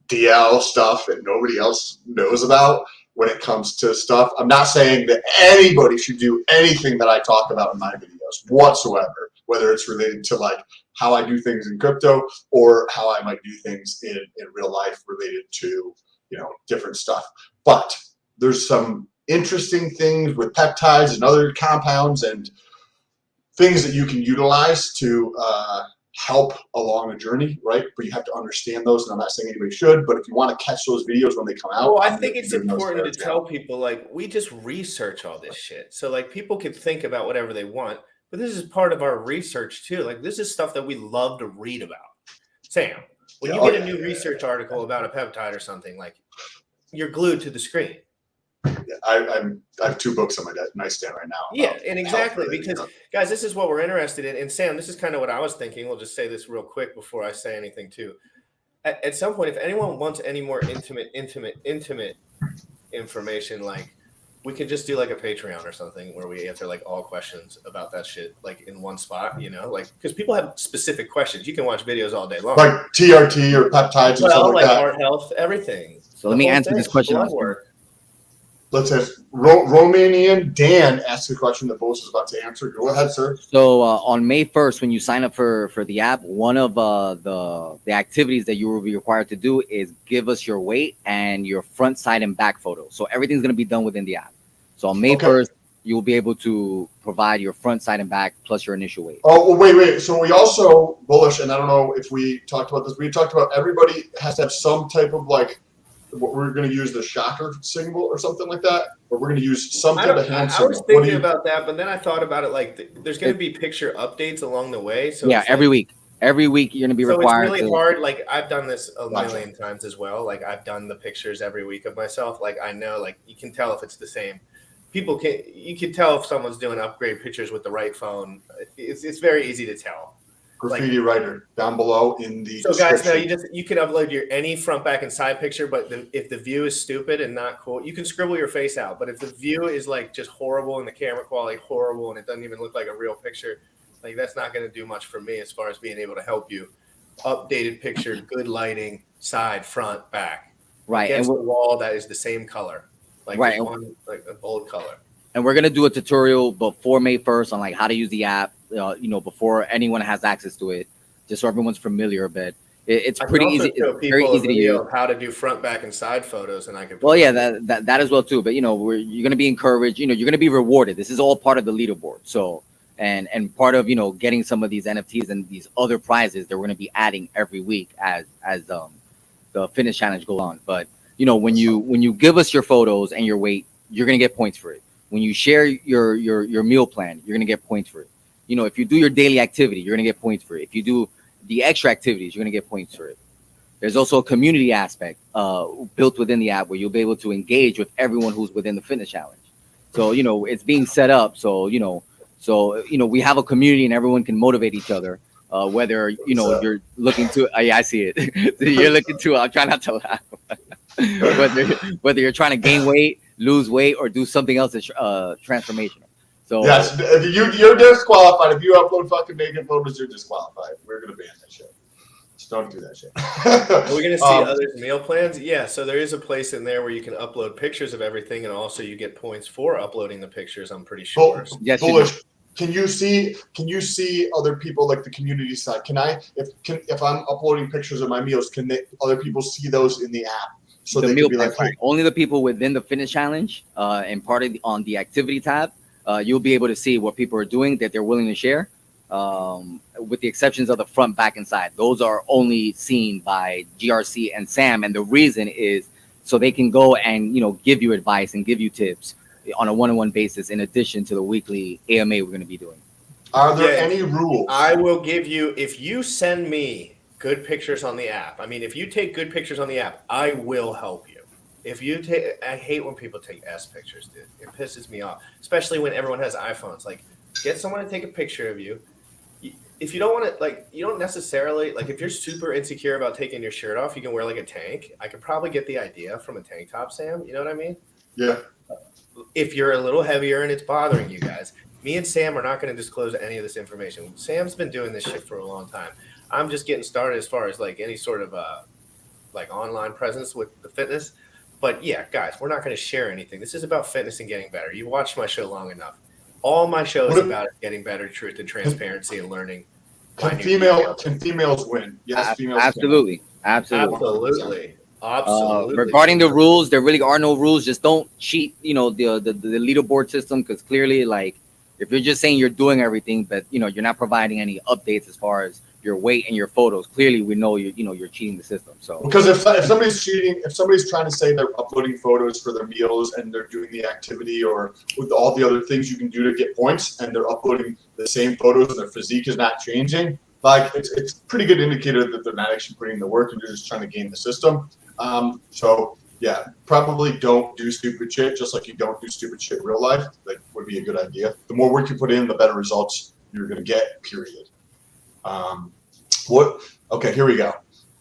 DL stuff that nobody else knows about when it comes to stuff. I'm not saying that anybody should do anything that I talk about in my videos whatsoever, whether it's related to like how I do things in crypto or how I might do things in real life related to, different stuff. But there's some interesting things with peptides and other compounds and things that you can utilize to help along a journey, right? But you have to understand those, and I'm not saying anybody should, but if you want to catch those videos when they come out. Well, I think it's important to tell people, like, we just research all this shit. So, like, people can think about whatever they want, but this is part of our research, too. Like, this is stuff that we love to read about. Sam, when you get a new research article about a peptide or something, like, you're glued to the screen. Yeah, I have 2 books on my nightstand right now. Yeah, and exactly, because guys, this is what we're interested in. And Sam, this is kind of what I was thinking. We'll just say this real quick before I say anything too. At some point, if anyone wants any more intimate information, like, we could just do like a Patreon or something where we answer like all questions about that shit, like in one spot, like, because people have specific questions. You can watch videos all day long, like TRT or peptides and stuff like that. Heart health, everything. So let me answer this question. Let's ask Romanian Dan asked a question that Bose is about to answer. Go ahead, sir. So on May 1st, when you sign up for the app, one of the activities that you will be required to do is give us your weight and your front, side, and back photo. So everything's going to be done within the app. So on May 1st, you will be able to provide your front, side, and back plus your initial weight. Oh, well, wait. So we also, Bullish, and I don't know if we talked about this. We talked about everybody has to have some type of like, what we're going to use the shocker symbol or something like that, or we're going to use some type of hand symbol. I was thinking about that, but then I thought about it like there's going to be picture updates along the way. So yeah, every week you're going to be required. So it's really hard. Like, I've done this a million times as well. Like, I've done the pictures every week of myself. Like, I know, like, you can tell if it's the same. You can tell if someone's doing upgrade pictures with the right phone. It's very easy to tell. Graffiti writer down below in the so guys, now you can upload your any front, back, and side picture, but if the view is stupid and not cool, you can scribble your face out. But if the view is like just horrible and the camera quality horrible and it doesn't even look like a real picture, like, that's not going to do much for me as far as being able to help you. Updated picture, good lighting, side, front, back, right, against the wall that is the same color, like one, like a bold color. And we're gonna do a tutorial before May 1st on like how to use the app. Before anyone has access to it, just so everyone's familiar a bit. It's pretty easy. It's very easy to use. How to do front, back, and side photos, and I can. Well, yeah, that as well too. But you're gonna be encouraged. You're gonna be rewarded. This is all part of the leaderboard. So and part of getting some of these NFTs and these other prizes that we're gonna be adding every week as the fitness challenge goes on. But when you give us your photos and your weight, you're gonna get points for it. When you share your meal plan, you're gonna get points for it. If you do your daily activity, you're gonna get points for it. If you do the extra activities, you're gonna get points for it. There's also a community aspect built within the app where you'll be able to engage with everyone who's within the fitness challenge. So it's being set up so we have a community and everyone can motivate each other. Whether you're looking to, yeah, I see it. You're looking to. I'll try not to laugh. whether you're trying to gain weight, lose weight, or do something else that's transformational. So yes, you're disqualified if you upload fucking naked photos. You're disqualified. We're gonna ban that shit. Just don't do that shit. Are we gonna see others' meal plans? Yeah. So there is a place in there where you can upload pictures of everything, and also you get points for uploading the pictures. I'm pretty sure. Yes. Bullish. Can you see other people, like the community side? If I'm uploading pictures of my meals, can other people see those in the app? So the they meal can be plan, like, hey. only the people within the fitness challenge and on the activity tab, you'll be able to see what people are doing that they're willing to share, with the exceptions of the front, back, and side. Those are only seen by GRC and Sam, and the reason is so they can go and give you advice and give you tips on a one-on-one basis in addition to the weekly AMA we're going to be doing. Are there any rules? I will give you, if you send me good pictures on the app. I mean, if you take good pictures on the app, I will help you. If you take, I hate when people take S pictures, dude. It pisses me off, especially when everyone has iPhones. Like, get someone to take a picture of you. If you don't want to, like, you don't necessarily, like, if you're super insecure about taking your shirt off, you can wear like a tank. I could probably get the idea from a tank top, Sam. You know what I mean? Yeah. If you're a little heavier and it's bothering you guys, me and Sam are not going to disclose any of this information. Sam's been doing this shit for a long time. I'm just getting started as far as like any sort of like online presence with the fitness. But yeah, guys, we're not going to share anything. This is about fitness and getting better. You watched my show long enough. All my show is about getting better, truth, and transparency, and learning. Can females win? Yes, females absolutely, can. absolutely. Absolutely. Regarding the rules, there really are no rules. Just don't cheat, the leaderboard system, because clearly, like, if you're just saying you're doing everything, but you're not providing any updates as far as your weight and your photos, clearly we know you're cheating the system. So because if somebody's cheating, if somebody's trying to say they're uploading photos for their meals and they're doing the activity or with all the other things you can do to get points, and they're uploading the same photos and their physique is not changing, like it's a pretty good indicator that they're not actually putting in the work and they're just trying to game the system. So yeah, probably don't do stupid shit, just like you don't do stupid shit in real life. That would be a good idea. The more work you put in, the better results you're going to get, period. Okay, here we go.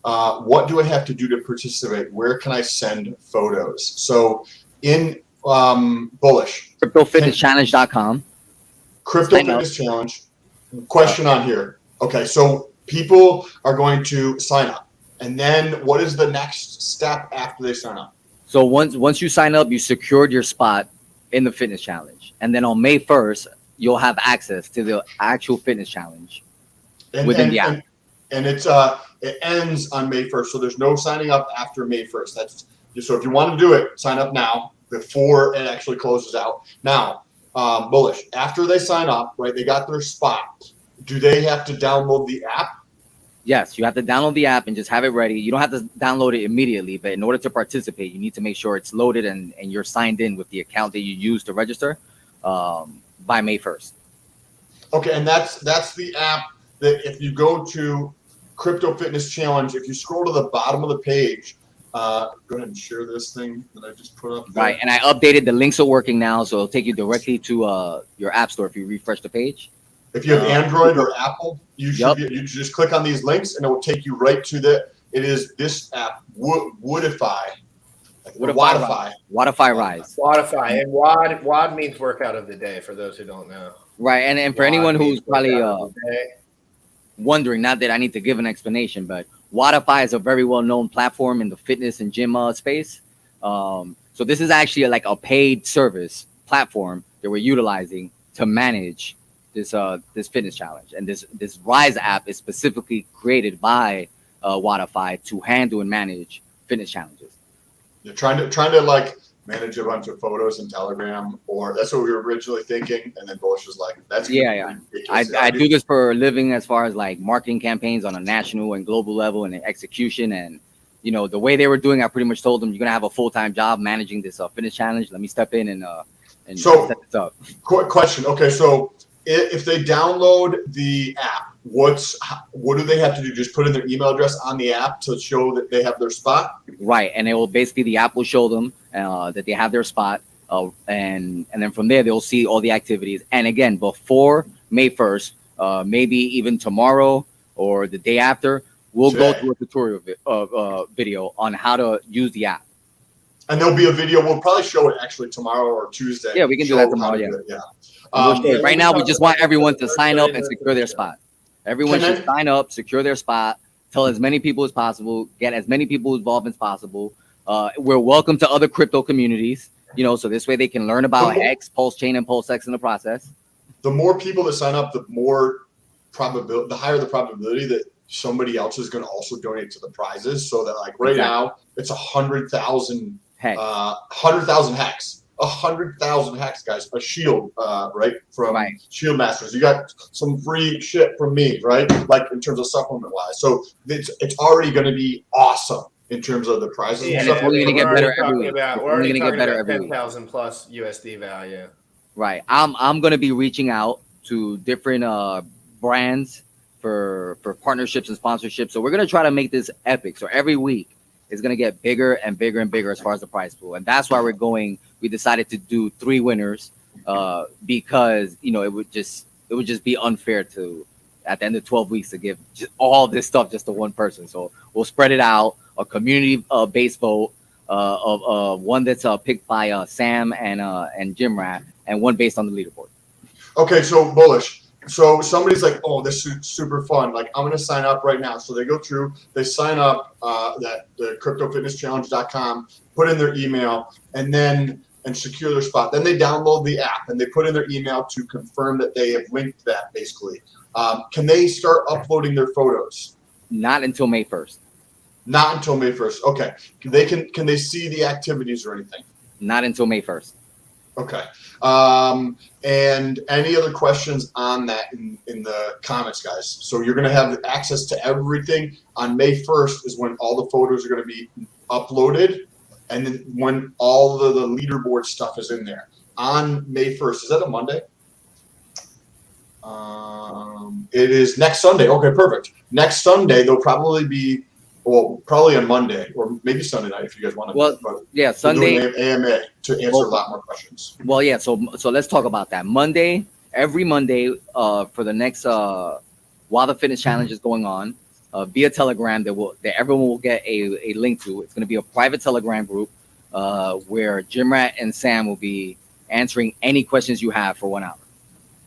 What do I have to do to participate? Where can I send photos? So in Bullish. CryptoFitnessChallenge.com. Crypto Fitness Challenge. Question on here. Okay, so people are going to sign up. And then what is the next step after they sign up? So once you sign up, you secured your spot in the fitness challenge. And then on May 1st, you'll have access to the actual fitness challenge within the app. And it ends on May 1st. So there's no signing up after May 1st. That's so if you want to do it, sign up now before it actually closes out. Now, Bullish, after they sign up, right, they got their spot. Do they have to download the app? Yes, you have to download the app and just have it ready. You don't have to download it immediately, but in order to participate, you need to make sure it's loaded and you're signed in with the account that you use to register by May 1st. Okay, and that's the app that if you go to Crypto Fitness Challenge, if you scroll to the bottom of the page, go ahead and share this thing that I just put up there. Right, and I updated. The links are working now, so it'll take you directly to your app store if you refresh the page. If you have Android or Apple, you should you just click on these links and it will take you right to it is this app, Woodify. Wodify Rise. Wodify. And WOD means workout of the day for those who don't know. Right, and for anyone who's probably wondering, not that I need to give an explanation, but Wodify is a very well-known platform in the fitness and gym space. So this is actually like a paid service platform that we're utilizing to manage this fitness challenge. And this Rise app is specifically created by Wodify to handle and manage fitness challenges. You're trying to like manage a bunch of photos in Telegram, or that's what we were originally thinking, and then Bullish was like, "That's I do this for a living as far as like marketing campaigns on a national and global level and execution, and the way they were doing, I pretty much told them, you're gonna have a full-time job managing this fitness challenge. Let me step in and so set this up. Quick question. Okay, so if they download the app, what do they have to do? Just put in their email address on the app to show that they have their spot? Right, and it will basically, the app will show them that they have their spot, and then from there they'll see all the activities. And again, before May 1st, maybe even tomorrow or the day after, we'll go through a tutorial video on how to use the app. And there'll be a video. We'll probably show it actually tomorrow or Tuesday. Yeah, we can do that tomorrow. Yeah. Right now, we just want everyone to sign up and secure their spot. Everyone should sign up, secure their spot, tell as many people as possible, get as many people involved as possible. We're welcome to other crypto communities, so this way they can learn about X, Pulse Chain, and Pulse X in the process. The more people that sign up, the higher the probability that somebody else is going to also donate to the prizes. So that like now it's 100,000 hex. 100,000 hex, guys. A shield, right? From Shield Masters. You got some free shit from me, right? Like in terms of supplement wise. So it's already going to be awesome in terms of the prizes. Yeah, and it's only going to get better every week. We're only going to get better every week. 10,000 plus USD value. Right. I'm going to be reaching out to different brands for partnerships and sponsorships. So we're going to try to make this epic. So every week is going to get bigger and bigger and bigger as far as the prize pool. And that's why we decided to do 3 winners because, it would just be unfair to, at the end of 12 weeks, to give just all this stuff just to one person. So we'll spread it out, a community based vote of one that's picked by Sam and Jim Rat, and one based on the leaderboard. Okay, so Bullish, So somebody's like, oh, this is super fun. Like, I'm going to sign up right now. So they go through, they sign up the cryptofitnesschallenge.com, put in their email, and secure their spot. Then they download the app and they put in their email to confirm that they have linked that, basically. Can they start uploading their photos? Not until May 1st. Not until May 1st. Okay. Can they see the activities or anything? Not until May 1st. Okay. And any other questions on that in the comments, guys? So you're going to have access to everything. On May 1st is when all the photos are going to be uploaded, and then when all the leaderboard stuff is in there. On May 1st, is that a Monday? It is next Sunday. Okay, perfect. Next Sunday, there'll probably be, well, probably on Monday or maybe Sunday night if you guys want to. Well, yeah, Sunday. We're doing an AMA to answer a lot more questions. Well, yeah. So let's talk about that. Monday, every Monday, for the next while the fitness challenge is going on, via Telegram, that everyone will get a link to. It's going to be a private Telegram group where Jim Rat and Sam will be answering any questions you have for 1 hour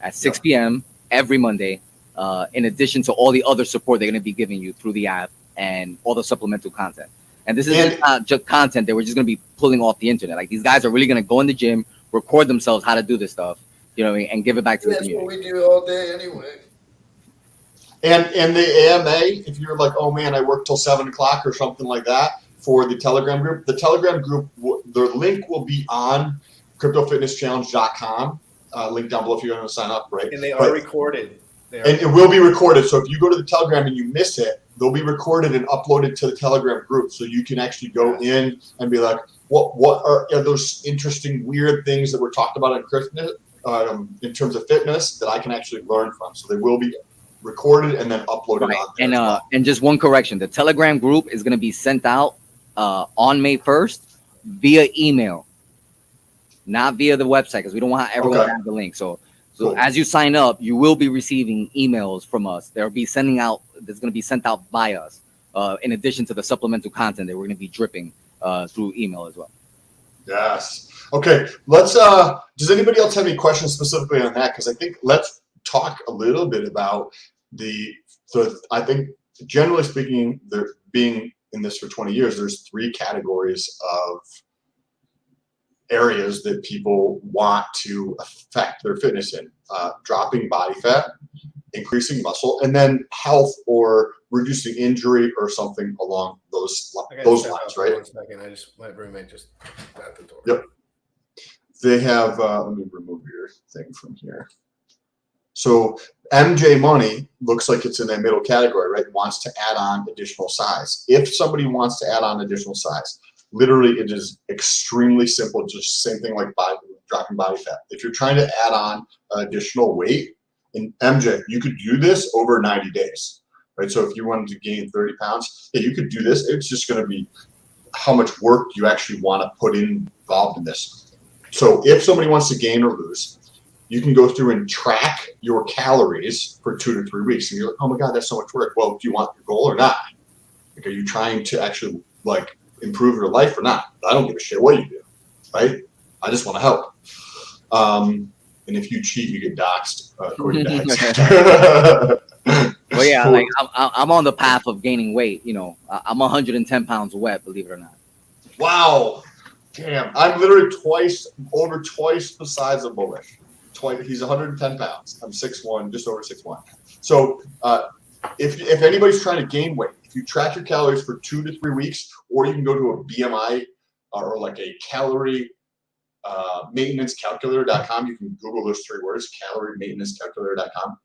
at 6 p.m. every Monday. In addition to all the other support they're going to be giving you through the app and all the supplemental content. And this is not just content that we're just going to be pulling off the internet. Like, these guys are really going to go in the gym, record themselves how to do this stuff, you know what I mean, and give it back to the community. That's what we do all day anyway. And the AMA, if you're like, oh man, I work till 7 o'clock or something like that, for the Telegram group, the link will be on cryptofitnesschallenge.com. Link down below if you're going to sign up, right? And they are recorded. And it will be recorded. So if you go to the Telegram and you miss it, they'll be recorded and uploaded to the Telegram group. So you can actually go in and be like, what are those interesting, weird things that were talked about in terms of fitness that I can actually learn from? So they will be recorded and then uploaded on there. And just one correction, the Telegram group is going to be sent out on May 1st via email, not via the website, because we don't want everyone to have the link. So cool. As you sign up, you will be receiving emails from us. That's going to be sent out by us, in addition to the supplemental content that we're going to be dripping through email as well. Yes. Okay. Let's. Does anybody else have any questions specifically on that? Because I think let's talk a little bit about I think, generally speaking, there being in this for 20 years, there's 3 categories of areas that people want to affect their fitness in: dropping body fat, increasing muscle, and then health or reducing injury or something along those lines, right? 1 second. My roommate just got the door. Yep. They have, let me remove your thing from here. So MJ Money looks like it's in that middle category, right? Wants to add on additional size. If somebody wants to add on additional size, literally it is extremely simple, just same thing like dropping body fat. If you're trying to add on additional weight, in MJ, you could do this over 90 days, right? So if you wanted to gain 30 pounds, yeah, you could do this. It's just going to be how much work you actually want to put involved in this. So if somebody wants to gain or lose, you can go through and track your calories for 2 to 3 weeks. And you're like, oh my God, that's so much work. Well, do you want your goal or not? Like, are you trying to actually improve your life or not? I don't give a shit what you do, right? I just want to help. And if you cheat, you get doxxed, according to X. Well, yeah, like I'm on the path of gaining weight. You know, I'm 110 pounds wet, believe it or not. Wow. Damn. I'm literally over twice the size of Bullish. He's 110 pounds. I'm 6'1", just over 6'1". So if anybody's trying to gain weight, if you track your calories for 2 to 3 weeks, or you can go to a BMI or like a calorie maintenance calculator.com. You can Google those 3 words, calorie maintenance calculator.com.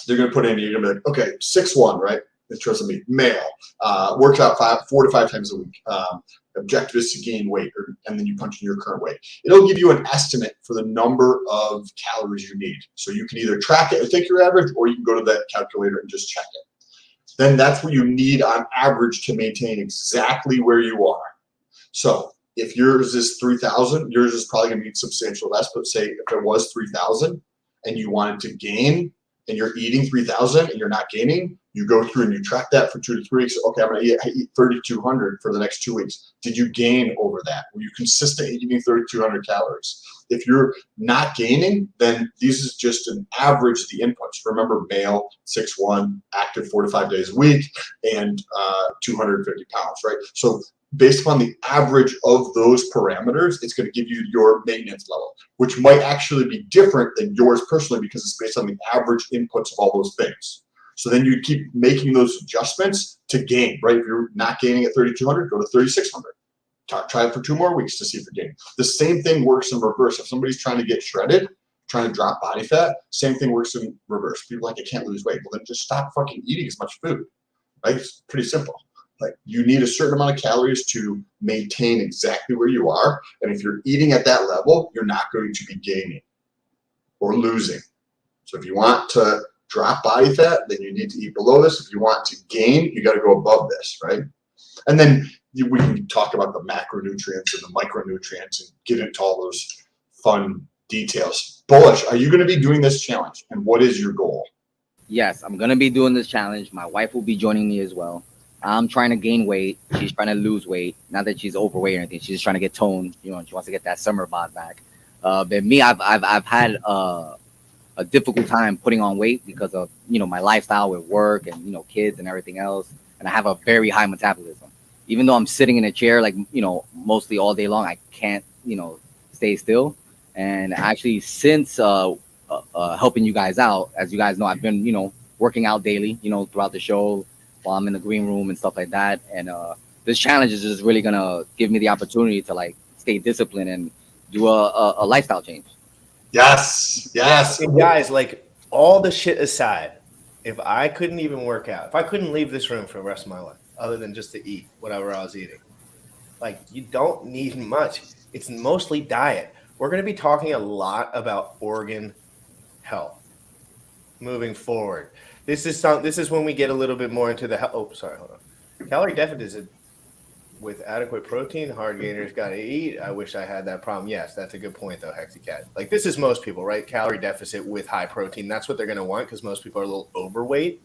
They're going to put in, you're going to be like, okay, 6'1", right? In terms of me, male, works out 4 to 5 times a week. Objective is to gain weight, and then you punch in your current weight. It'll give you an estimate for the number of calories you need. So you can either track it and take your average, or you can go to that calculator and just check it. Then that's what you need on average to maintain exactly where you are. So if yours is 3,000, yours is probably going to be substantially less. But say if it was 3,000 and you wanted to gain, and you're eating 3,000 and you're not gaining, You go through and you track that for 2 to 3 weeks. Okay, I'm going to eat 3,200 for the next 2 weeks. Did you gain over that? Were you consistent eating 3,200 calories? If you're not gaining, then this is just an average of the inputs. Remember, male, 6'1", active 4 to 5 days a week, and 250 pounds, right? So based upon the average of those parameters, it's going to give you your maintenance level, which might actually be different than yours personally because it's based on the average inputs of all those things. So then you keep making those adjustments to gain, right? If you're not gaining at 3,200, go to 3,600. Try it for 2 more weeks to see if you're gaining. The same thing works in reverse. If somebody's trying to get shredded, trying to drop body fat, same thing works in reverse. People are like, I can't lose weight. Well, then just stop fucking eating as much food, right? It's pretty simple. Like, you need a certain amount of calories to maintain exactly where you are. And if you're eating at that level, you're not going to be gaining or losing. So if you want to drop body fat, then you need to eat below this. If you want to gain, you got to go above this, right? And then we can talk about the macronutrients and the micronutrients and get into all those fun details. Bullish, are you going to be doing this challenge? And what is your goal? Yes, I'm going to be doing this challenge. My wife will be joining me as well. I'm trying to gain weight. She's trying to lose weight. Not that she's overweight or anything. She's just trying to get toned. You know, she wants to get that summer bod back. But me, I've had a difficult time putting on weight because of, you know, my lifestyle with work and, you know, kids and everything else. And I have a very high metabolism. Even though I'm sitting in a chair, like, you know, mostly all day long, I can't, you know, stay still. And actually, since helping you guys out, as you guys know, I've been, you know, working out daily, you know, throughout the show while I'm in the green room and stuff like that. And this challenge is just really going to give me the opportunity to, like, stay disciplined and do a lifestyle change. Yes. And guys, like, all the shit aside, if I couldn't even work out, if I couldn't leave this room for the rest of my life, other than just to eat whatever I was eating, like, you don't need much. It's mostly diet. We're going to be talking a lot about organ health moving forward. This is when we get a little bit more into the hold on. Calorie deficit with adequate protein. Hard gainers got to eat. I wish I had that problem. Yes, that's a good point though, Hexycat. Like, this is most people, right? Calorie deficit with high protein. That's what they're going to want because most people are a little overweight.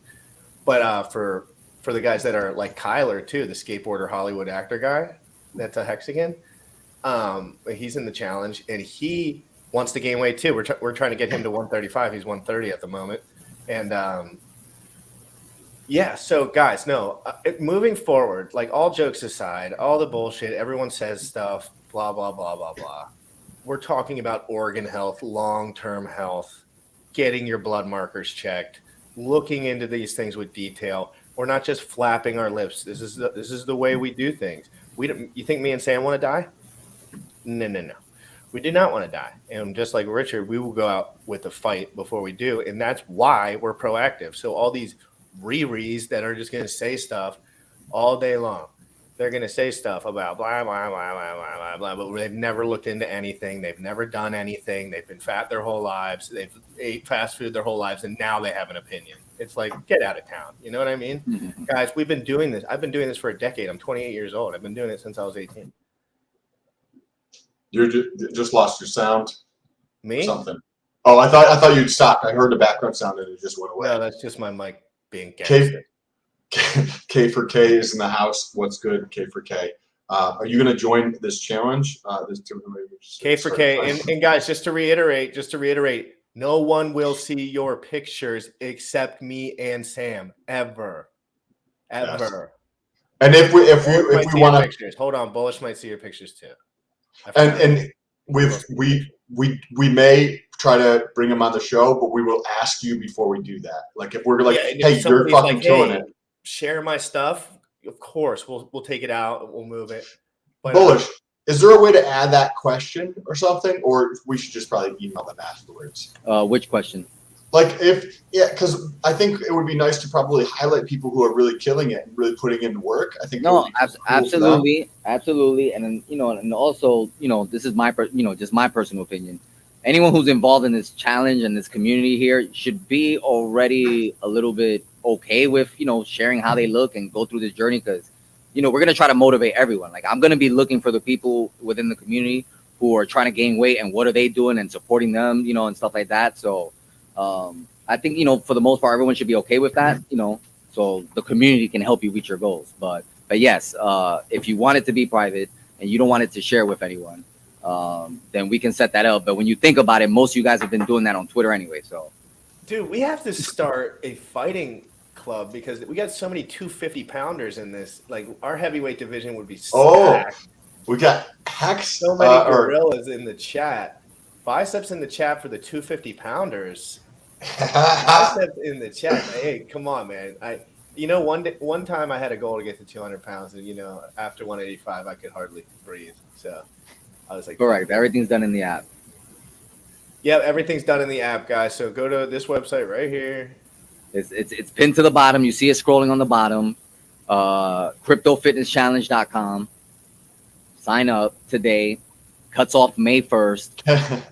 But for the guys that are like Kyler too, the skateboarder Hollywood actor guy, that's a Hexagon. He's in the challenge and he wants to gain weight too. We're trying to get him to 135. He's 130 at the moment. And yeah, so guys, no, moving forward, like, all jokes aside, all the bullshit, everyone says stuff, blah, blah, blah, blah, blah. We're talking about organ health, long-term health, getting your blood markers checked, looking into these things with detail. We're not just flapping our lips. This is the way we do things. You think me and Sam want to die? No. We do not want to die. And just like Richard, we will go out with a fight before we do. And that's why we're proactive. So all these Riris that are just going to say stuff all day long, they're going to say stuff about blah, blah, blah, blah, blah, blah, blah, but they've never looked into anything. They've never done anything. They've been fat their whole lives. They've ate fast food their whole lives. And now they have an opinion. It's like, get out of town. You know what I mean? Mm-hmm. Guys, we've been doing this. I've been doing this for a decade. I'm 28 years old. I've been doing it since I was 18. You just lost your sound. Me? Something. Oh, I thought you'd stopped. I heard the background sound and it just went away. No, that's just my mic being gangster. K for K is in the house. What's good? K for K. Are you going to join this challenge? K for K. And guys, just to reiterate, no one will see your pictures except me and Sam ever. Yes. And if we want to pictures, hold on, Bullish might see your pictures too. And we may try to bring him on the show, but we will ask you before we do that. Like, if we're like, hey, you're fucking killing it. Share my stuff. Of course, we'll take it out. We'll move it. But, Bullish, is there a way to add that question or something, or we should just probably email them afterwards? Which question? Like, because I think it would be nice to probably highlight people who are really killing it and really putting in work. I think absolutely, and then, you know, and also, you know, this is just my personal opinion. Anyone who's involved in this challenge and this community here should be already a little bit okay with, you know, sharing how they look and go through this journey, because, you know, we're gonna try to motivate everyone. Like, I'm gonna be looking for the people within the community who are trying to gain weight and what are they doing and supporting them, you know, and stuff like that. So I think, you know, for the most part, everyone should be okay with that, you know. so the community can help you reach your goals. But yes, if you want it to be private and you don't want it to share with anyone, then we can set that up. But when you think about it, most of you guys have been doing that on Twitter anyway. So, dude, we have to start a fighting club because we got so many 250 pounders in this. Like our heavyweight division would be stacked. We got Hex. So many gorillas in the chat. Biceps in the chat for the 250 pounders. Biceps in the chat. Hey, come on, man. One time I had a goal to get to 200 pounds, and after 185, I could hardly breathe. So I was like, correct. Everything's done in the app. Yeah, everything's done in the app, guys. So go to this website right here. It's pinned to the bottom. You see it scrolling on the bottom. CryptoFitnessChallenge.com. Sign up today. Cuts off May 1st.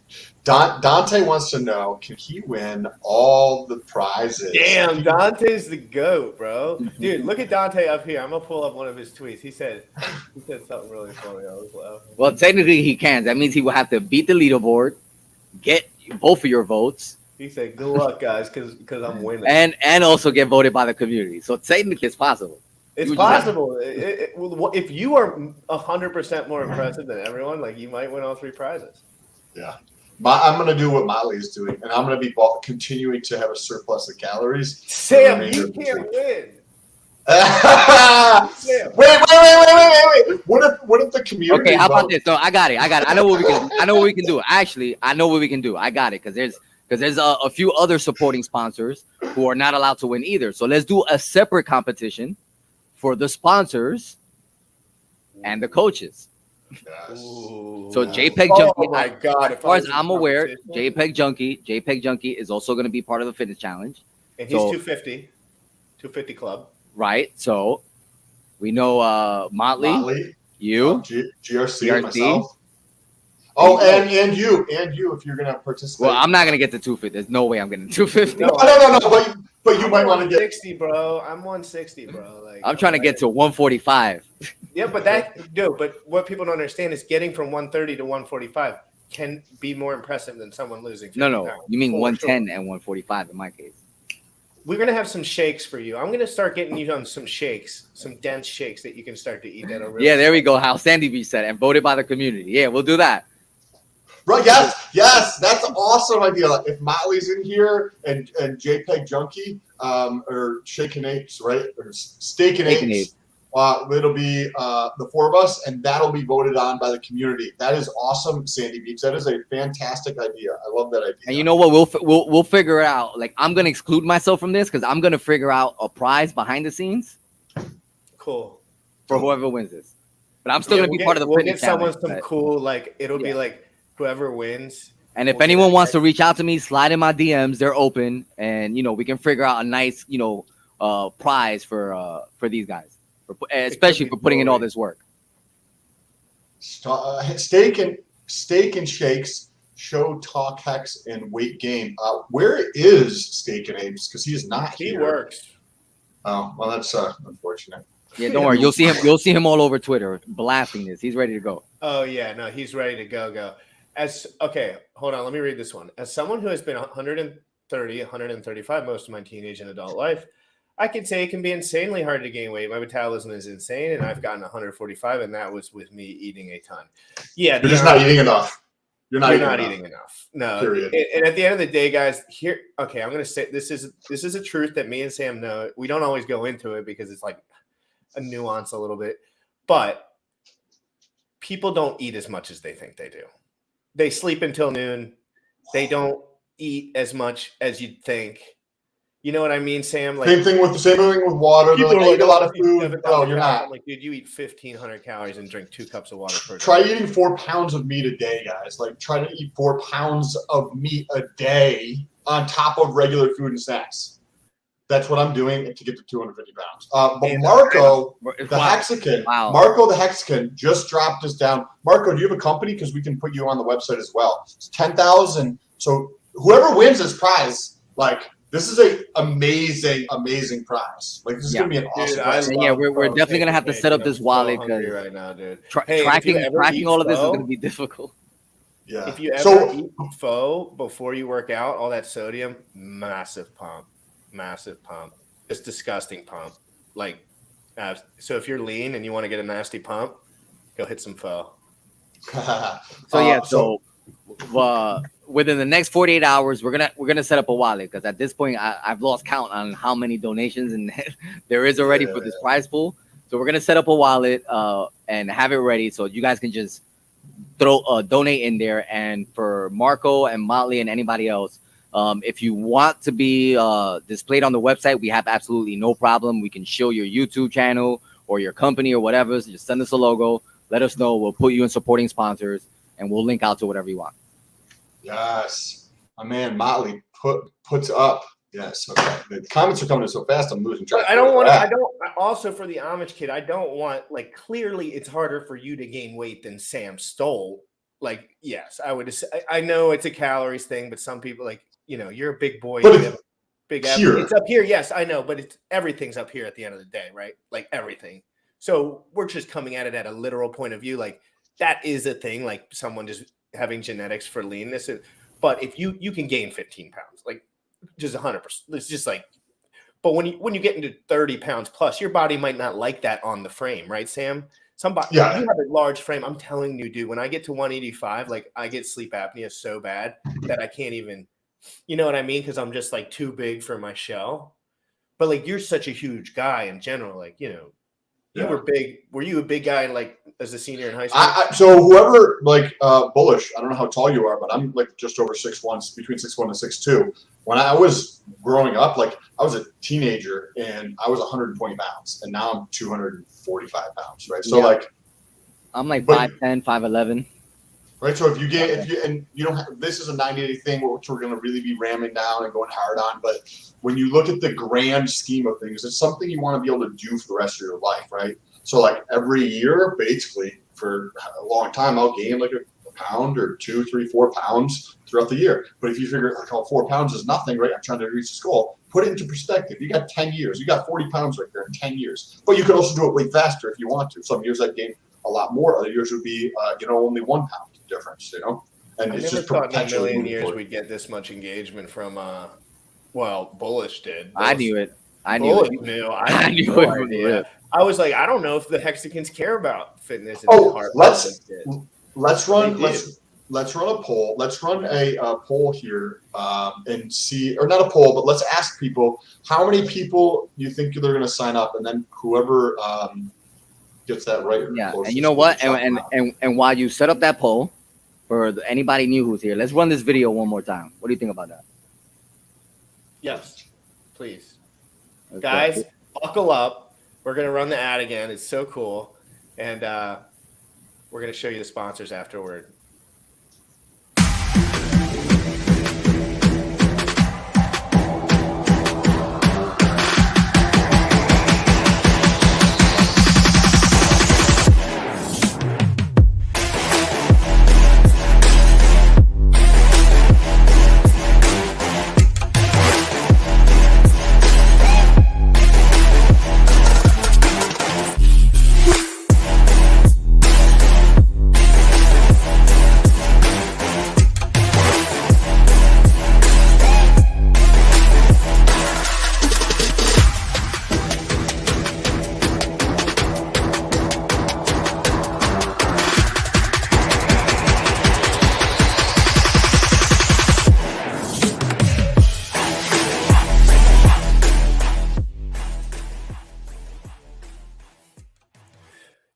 Dante wants to know, can he win all the prizes? Damn, Dante's the GOAT, bro. Dude, look at Dante up here. I'm going to pull up one of his tweets. He said something really funny. I was laughing. Well, technically he can. That means he will have to beat the leaderboard, get both of your votes. He said, good luck, guys, because I'm winning. And also get voted by the community. So technically it's possible. It's possible. If you are 100% more impressive than everyone, like you might win all 3 prizes. Yeah. I'm going to do what Molly is doing, and I'm going to be continuing to have a surplus of calories. Sam, you can't win. Wait. What if the community? Okay, how about this? So I got it. I know what we can do. Actually, I know what we can do. I got it because there's a few other supporting sponsors who are not allowed to win either. So let's do a separate competition for the sponsors and the coaches. Yes. So JPEG Junkie. Oh my God! As far as I'm aware, JPEG Junkie is also going to be part of the fitness challenge. And he's 250 club. Right. So we know Motley, you, GRC, myself. Oh, and you if you're going to participate. Well, I'm not going to get to 250. There's no way I'm getting 250. No. But you might want to get 160, bro. I'm 160, bro. Like I'm trying to get to 145. Yeah, but but what people don't understand is getting from 130 to 145 can be more impressive than someone losing. No. pounds. You mean 110 and 145 in my case. We're gonna have some shakes for you. I'm gonna start getting you on some shakes, some dense shakes that you can start to eat. Yeah, there we go. How Sandy Beach said, and voted by the community. Yeah, we'll do that. Right, yes, that's an awesome idea. Like if Motley's in here and JPEG Junkie, or Shake and Apes, right? Or Steak and Apes. It'll be the 4 of us, and that'll be voted on by the community. That is awesome, Sandy Beach. That is a fantastic idea. I love that idea. And you know what? We'll figure it out. Like I'm gonna exclude myself from this because I'm gonna figure out a prize behind the scenes. Cool. For whoever wins this, but I'm still gonna be part of the. We'll get someone challenge, some cool it'll be like whoever wins. And if anyone wants to reach out to me, slide in my DMs. They're open, and we can figure out a nice prize for these guys. Especially for putting in all this work. Steak and Shakes, Show Talk Hex, and Weight Gain. Where is Steak and Apes? Because he is not here. He works. Oh well, that's unfortunate. Yeah, don't worry. You'll see him. You'll see him all over Twitter blasting this. He's ready to go. Oh yeah, no, he's ready to go. Okay, hold on. Let me read this one. As someone who has been 130, 135 most of my teenage and adult life, I can say it can be insanely hard to gain weight. My metabolism is insane, and I've gotten 145, and that was with me eating a ton. Yeah, you're just not eating enough. You're not eating enough. No. Period. And at the end of the day, guys, here, okay, I'm going to say this is a truth that me and Sam know. We don't always go into it because it's like a nuance a little bit, but people don't eat as much as they think they do. They sleep until noon. They don't eat as much as you'd think. You know what I mean, Sam? Like same thing with water. They're like, I eat a lot of food. Oh, you're not. I'm like, dude, you eat 1,500 calories and drink 2 cups of water per day. Try eating 4 pounds of meat a day, guys. Like, try to eat 4 pounds of meat a day on top of regular food and snacks. That's what I'm doing to get to 250 pounds. But Marco, the Hexagon, just dropped us down. Marco, do you have a company? Because we can put you on the website as well. It's 10,000. So whoever wins this prize, this is a amazing prize. This is gonna be an awesome prize. Yeah, we're definitely gonna have to set up this wallet because right now, dude. Tracking all of this is gonna be difficult. Yeah. If you ever eat pho before you work out, all that sodium, massive pump. It's disgusting pump. Like, so if you're lean and you want to get a nasty pump, go hit some pho. So within the next 48 hours, we're gonna set up a wallet, because at this point I've lost count on how many donations and there is already for this prize pool. So we're gonna set up a wallet and have it ready so you guys can just throw donate in there. And for Marco and Motley and anybody else, if you want to be displayed on the website, we have absolutely no problem. We can show your YouTube channel or your company or whatever. So just send us a logo, let us know. We'll put you in supporting sponsors, and we'll link out to whatever you want. Yes, my man Motley puts up. Yes, okay. The comments are coming in so fast, I'm losing track. I don't want to. I don't. Also, for the Amish kid, I don't want, like, clearly it's harder for you to gain weight than Sam stole. Like, yes, I would. I know it's a calories thing, but some people, like, you know, you're a big boy. But you have big here. It's up here. Yes, I know, but everything's up here at the end of the day, right? Like, everything. So we're just coming at it at a literal point of view. Like, that is a thing. Like, someone just having genetics for leanness. But if you can gain 15 pounds, like, just 100%. It's just like, but when you get into 30 pounds plus, your body might not like that on the frame, right, Sam? Somebody, you have a large frame. I'm telling you, dude, when I get to 185, like, I get sleep apnea so bad that I can't even, you know what I mean? Because I'm just, like, too big for my shell. But, like, you're such a huge guy in general, like, you know. You were big. Were you a big guy, like, as a senior in high school? So whoever, like, Bullish, I don't know how tall you are, but I'm, like, just over 6'1", between 6'1" and 6'2". When I was growing up, like, I was a teenager and I was 120 pounds, and now I'm 245 pounds, right? So like, I'm like 5'10", 5'11". Right. So if you don't have, this is a 90-day thing, which we're going to really be ramming down and going hard on. But when you look at the grand scheme of things, it's something you want to be able to do for the rest of your life, right? So, like, every year, basically, for a long time, I'll gain like a pound or 2, 3, 4 pounds throughout the year. But if you figure, like, oh, 4 pounds is nothing, right? I'm trying to reach this goal. Put it into perspective. You got 10 years. You got 40 pounds right there in 10 years. But you could also do it way faster if you want to. Some years I've gained a lot more. Other years would be, only 1 pound difference, and it's just thought in a million years we'd get this much engagement from Bullish did. I knew it. I knew it. I was like, I don't know if the Hexicans care about fitness. Let's run a poll. Let's run a poll here and see, or not a poll, but let's ask people how many people you think they're going to sign up, and then whoever gets that right. Yeah, and you know what? And while you set up that poll, for anybody new who's here, let's run this video one more time. What do you think about that? Yes, please. Okay. Guys, buckle up. We're going to run the ad again. It's so cool. And we're going to show you the sponsors afterward.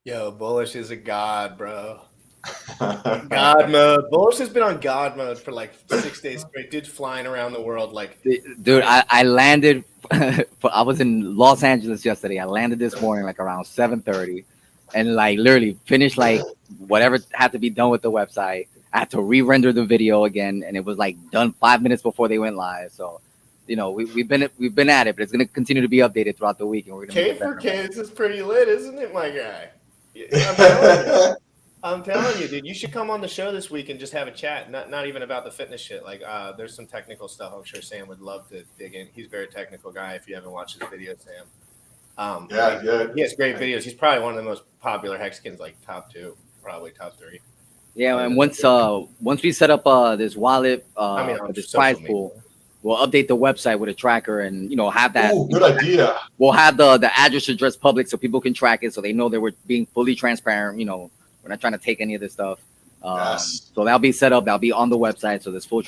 Yo, Bullish is a god, bro. God mode. Bullish has been on God mode for like 6 days straight. Dude's flying around the world like. Dude, I landed. I was in Los Angeles yesterday. I landed this morning like around 7:30, and like literally finished like whatever had to be done with the website. I had to re-render the video again, and it was like done 5 minutes before they went live. So, we've been at it, but it's gonna continue to be updated throughout the week, and we're gonna. K for Kids is pretty lit, isn't it, my guy? I'm telling you, dude, you should come on the show this week and just have a chat. Not even about the fitness shit. Like, there's some technical stuff I'm sure Sam would love to dig in. He's a very technical guy. If you haven't watched his videos, Sam. He has great videos. He's probably one of the most popular Hexicans, like top 2, probably top 3. Yeah, and once we set up this wallet, this prize pool, we'll update the website with a tracker, and have that. Ooh, good idea. We'll have the address address public so people can track it, so they know that we're being fully transparent. We're not trying to take any of this stuff. Yes. So that'll be set up. That'll be on the website. So there's full I'm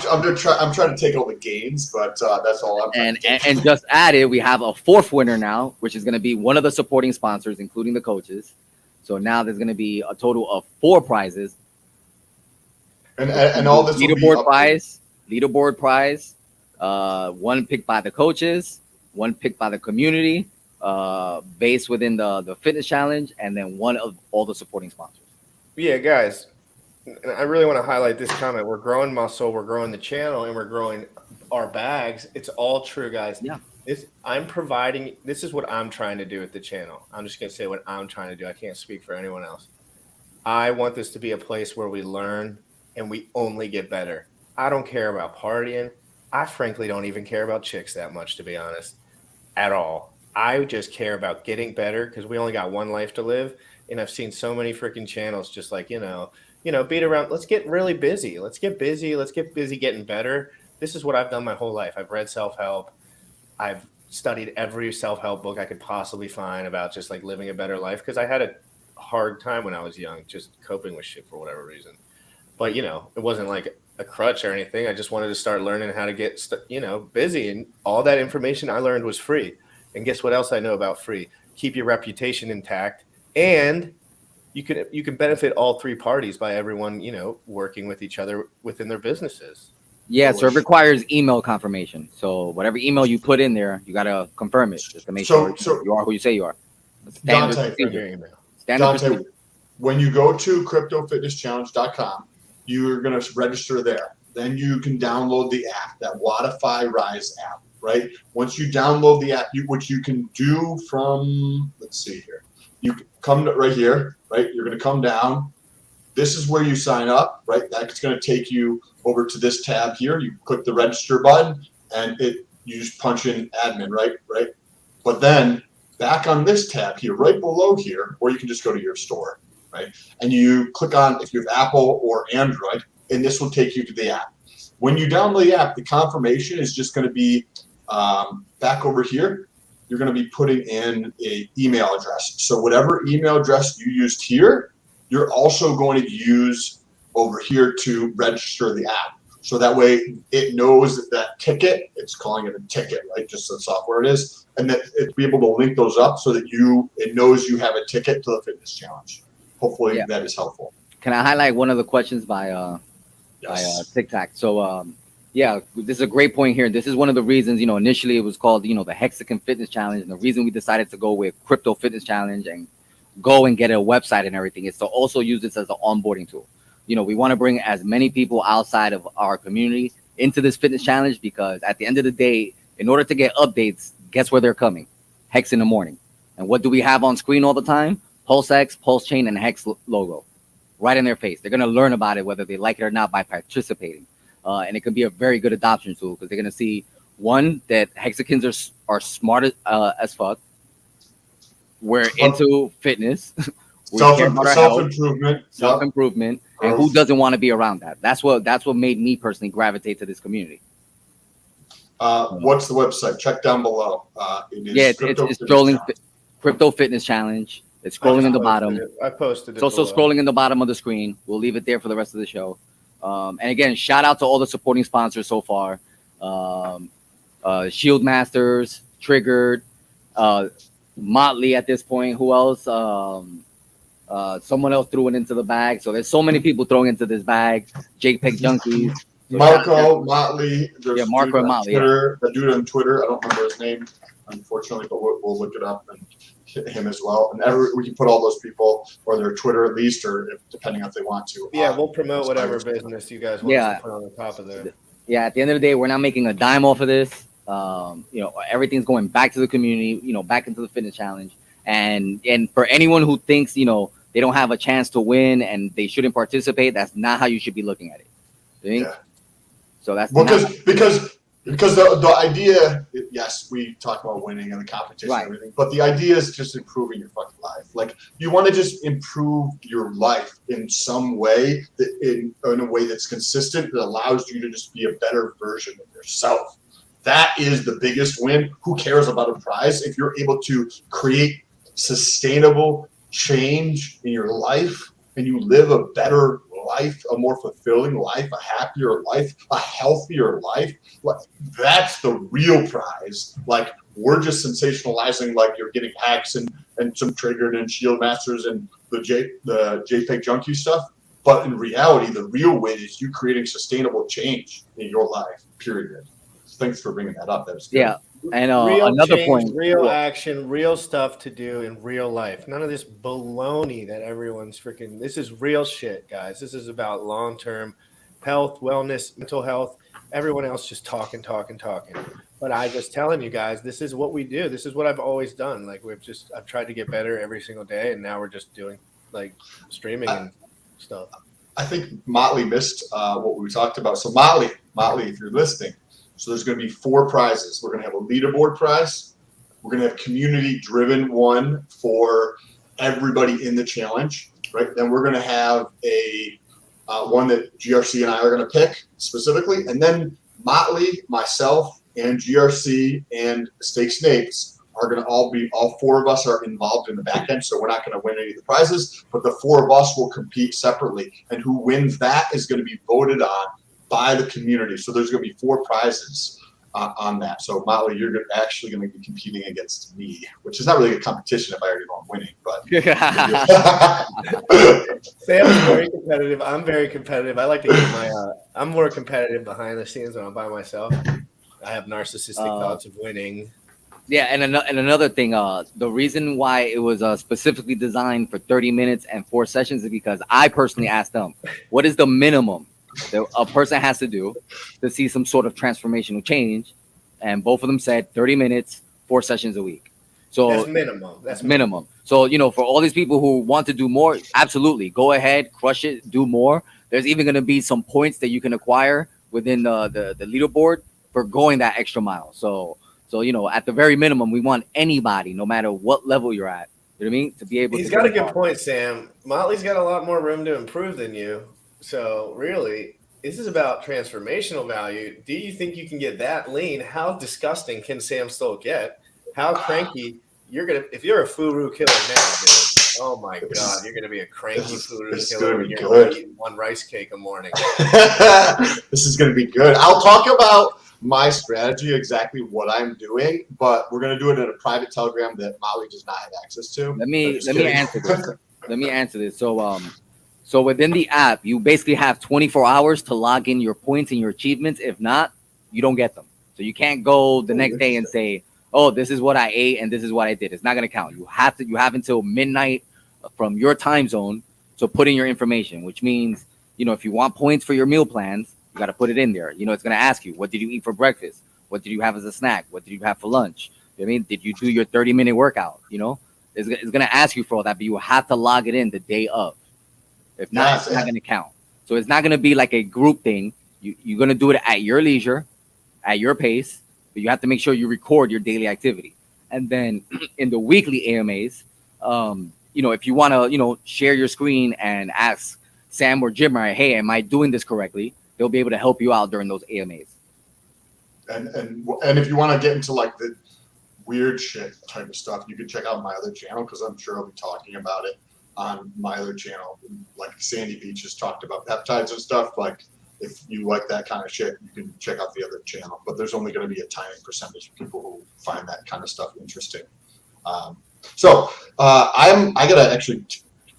transparency. I'm trying to take all the gains, but that's all I'm. And just added, we have a fourth winner now, which is going to be one of the supporting sponsors, including the coaches. So now there's going to be a total of 4 prizes. And all this leaderboard prize, one picked by the coaches, one picked by the community, based within the fitness challenge, and then one of all the supporting sponsors. Yeah, guys, I really want to highlight this comment. We're growing muscle, we're growing the channel, and we're growing our bags. It's all true, guys. Yeah. This is what I'm trying to do with the channel. I'm just going to say what I'm trying to do. I can't speak for anyone else. I want this to be a place where we learn and we only get better. I don't care about partying. I frankly don't even care about chicks that much, to be honest, at all. I just care about getting better because we only got one life to live. And I've seen so many freaking channels just like, beat around. Let's get really busy. Let's get busy. Let's get busy getting better. This is what I've done my whole life. I've read self-help. I've studied every self-help book I could possibly find about just like living a better life because I had a hard time when I was young, just coping with shit for whatever reason. But, it wasn't like a crutch or anything. I just wanted to start learning how to get, busy. And all that information I learned was free. And guess what else I know about free? Keep your reputation intact. And you can benefit all 3 parties by everyone, working with each other within their businesses. Yeah, so it requires email confirmation. So whatever email you put in there, you got to confirm it just to make sure you are who you say you are. Dante, when you go to cryptofitnesschallenge.com, you're going to register there. Then you can download the app, that Wodify Rise app, right? Once you download the app, which you can do from, let's see here. You come right here, right? You're going to come down. This is where you sign up, right? That's going to take you over to this tab here. You click the register button, and you just punch in admin, right? But then back on this tab here, right below here, or you can just go to your store, right? And you click on if you have Apple or Android, and this will take you to the app. When you download the app, the confirmation is just going to be back over here. You're going to be putting in an email address. So whatever email address you used here, you're also going to use over here to register the app. So that way it knows that ticket, it's calling it a ticket, right? Just the software it is. And that it be able to link those up so that it knows you have a ticket to the fitness challenge. Hopefully that is helpful. Can I highlight one of the questions by TikTok? So, this is a great point here. This is one of the reasons, initially it was called, the Hexagon Fitness Challenge. And the reason we decided to go with Crypto Fitness Challenge and go and get a website and everything is to also use this as an onboarding tool. We want to bring as many people outside of our community into this fitness challenge because at the end of the day, in order to get updates, guess where they're coming? Hex in the morning. And what do we have on screen all the time? Pulse X, Pulse Chain, and Hex logo right in their face. They're going to learn about it, whether they like it or not, by participating. And it can be a very good adoption tool because they're going to see, one, that Hexagons are smart as fuck. We're into fitness. Self-improvement. And who doesn't want to be around that? That's what made me personally gravitate to this community. What's the website? Check down below. It's scrolling Crypto Fitness Challenge. It's scrolling in the bottom. I posted it. It's also scrolling in the bottom of the screen. We'll leave it there for the rest of the show. And again, shout out to all the supporting sponsors so far. Shield Masters, Triggered, Motley at this point. Who else? Someone else threw it into the bag. So there's so many people throwing into this bag. JPEG Junkies. Marco, Motley. Marco and Motley. The dude on Twitter. I don't remember his name, unfortunately, but we'll look it up and hit him as well. And we can put all those people, or their Twitter at least, or depending if they want to. Yeah, we'll promote whatever business you guys want to put on the top of there. Yeah, at the end of the day, we're not making a dime off of this. Everything's going back to the community, back into the fitness challenge. And for anyone who thinks, they don't have a chance to win and they shouldn't participate, that's not how you should be looking at it. Yeah. So that's because Because the idea, yes, we talk about winning and the competition Right. and everything, but the idea is just improving your fucking life. Like, you want to just improve your life in some way, in a way that's consistent, that allows you to just be a better version of yourself. That is the biggest win. Who cares about a prize? If you're able to create sustainable change in your life and you live a better life, a more fulfilling life, a happier life, a healthier life, like, that's the real prize. Like, we're just sensationalizing like you're getting hacks and some triggered and shield masters and the JPEG junkie stuff. But in reality, the real win is you creating sustainable change in your life, period. Thanks for bringing that up. That was good. Yeah. And Real another change, point. real action, real stuff to do in real life. None of this baloney that everyone's freaking. This is real shit, guys. This is about long-term health, wellness, mental health. Everyone else just talking. But I just telling you guys, this is what we do. This is what I've always done. Like, I've tried to get better every single day, and now we're just doing like streaming and stuff. I think Motley missed what we talked about. So Motley, if you're listening, so there's going to be 4 prizes. We're going to have a leaderboard prize. We're going to have community-driven one for everybody in the challenge, right? Then we're going to have a one that GRC and I are going to pick specifically, and then Motley, myself, and GRC and Steak Snakes are going to all 4 of us are involved in the back end, so we're not going to win any of the prizes, but the 4 of us will compete separately, and who wins that is going to be voted on by the community. So there's going to be 4 prizes on that. So Motley, you're actually going to be competing against me, which is not really a competition if I already know I'm winning. But Sam is very competitive. I'm very competitive. I like to get my. I'm more competitive behind the scenes when I'm by myself. I have narcissistic thoughts of winning. Yeah, and another thing, the reason why it was specifically designed for 30 minutes and 4 sessions is because I personally asked them, what is the minimum that a person has to do to see some sort of transformational change? And both of them said 30 minutes, 4 sessions a week. So that's minimum. That's minimum. So, for all these people who want to do more, absolutely, go ahead, crush it, do more. There's even going to be some points that you can acquire within the leaderboard for going that extra mile. So, at the very minimum, we want anybody, no matter what level you're at, you know what I mean, to be able. He's got a good point, Sam. Motley's got a lot more room to improve than you. So really, this is about transformational value. Do you think you can get that lean? How disgusting can Sam Stoll get? How cranky if you're a furu killer now, dude. Oh my God, you're gonna be a cranky furu killer when you're eating 1 rice cake a morning. This is gonna be good. I'll talk about my strategy, exactly what I'm doing, but we're gonna do it in a private Telegram that Molly does not have access to. Let me answer this. Let me answer this. So within the app, you basically have 24 hours to log in your points and your achievements. If not, you don't get them. So you can't go the next day and say, oh, this is what I ate and this is what I did. It's not gonna count. You have until midnight from your time zone to put in your information, which means, if you want points for your meal plans, you got to put it in there. It's going to ask you, what did you eat for breakfast? What did you have as a snack? What did you have for lunch? You know what I mean? Did you do your 30-minute workout? It's going to ask you for all that, but you have to log it in the day of. If not, it's not going to count. So it's not going to be like a group thing. You're going to do it at your leisure, at your pace, but you have to make sure you record your daily activity. And then in the weekly AMAs, if you want to, share your screen and ask Sam or Jim, hey, am I doing this correctly? They'll be able to help you out during those AMAs. And if you want to get into like the weird shit type of stuff, you can check out my other channel, because I'm sure I'll be talking about it on my other channel. Like Sandy Beach has talked about peptides and stuff. Like, if you like that kind of shit, you can check out the other channel. But there's only going to be a tiny percentage of people who find that kind of stuff interesting.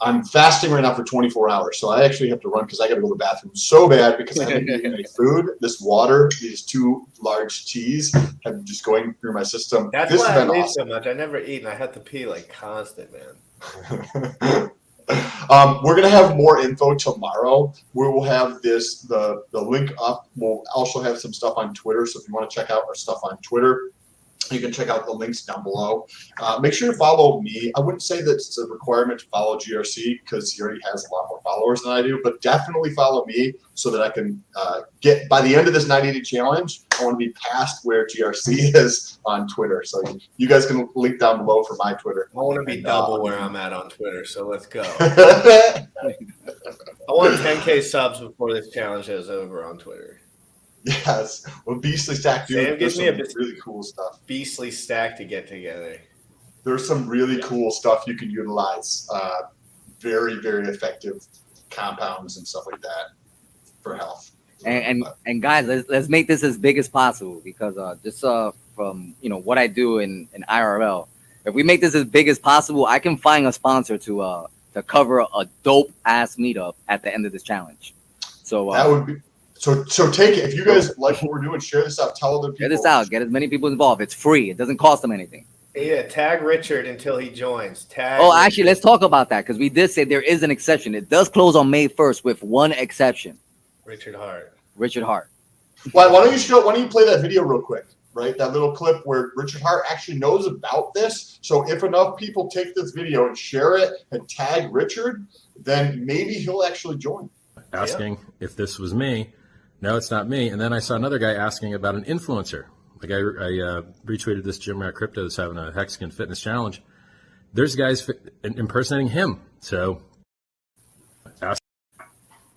I'm fasting right now for 24 hours, so I actually have to run because I got to go to the bathroom so bad because I haven't eaten any food. This water, these 2 large teas, have just going through my system. That's this why has I been eat awesome. so much. I never eat, and I have to pee like constant, man. We're gonna have more info tomorrow. We will have the link up. We'll also have some stuff on Twitter, so if you want to check out our stuff on Twitter, You can check out the links down below. Make sure you follow me. I wouldn't say that it's a requirement to follow GRC because he already has a lot more followers than I do, but definitely follow me so that I can get, by the end of this 90-day challenge, I want to be past where GRC is on Twitter. So you guys can link down below for my Twitter. I want to be double where I'm at on Twitter, so let's go. Yes. I want 10K subs before this challenge is over on Twitter. Well, Beastly Stack, dude, Sam, there's give some me a really cool stuff. beastly stack to get together. There's some really cool stuff you can utilize. Very, very effective compounds and stuff like that for health. And guys, let's make this as big as possible because just from what I do in IRL, if we make this as big as possible, I can find a sponsor to cover a dope ass meetup at the end of this challenge. So that would be so take it. If you guys like what we're doing, share this out, tell other people. Share this out, get as many people involved. It's free, it doesn't cost them anything. Yeah, tag Richard until he joins. Actually, let's talk about that because we did say there is an exception. It does close on May 1st with one exception. Richard Hart. Why don't you play that video real quick? Right, that little clip where Richard Hart actually knows about this. So if enough people take this video and share it and tag Richard, then maybe he'll actually join. Asking if this was me. No, it's not me. And then I saw another guy asking about an influencer. Like I retweeted this Jim Rat Crypto that's having a Hexagon Fitness Challenge. There's guys impersonating him. So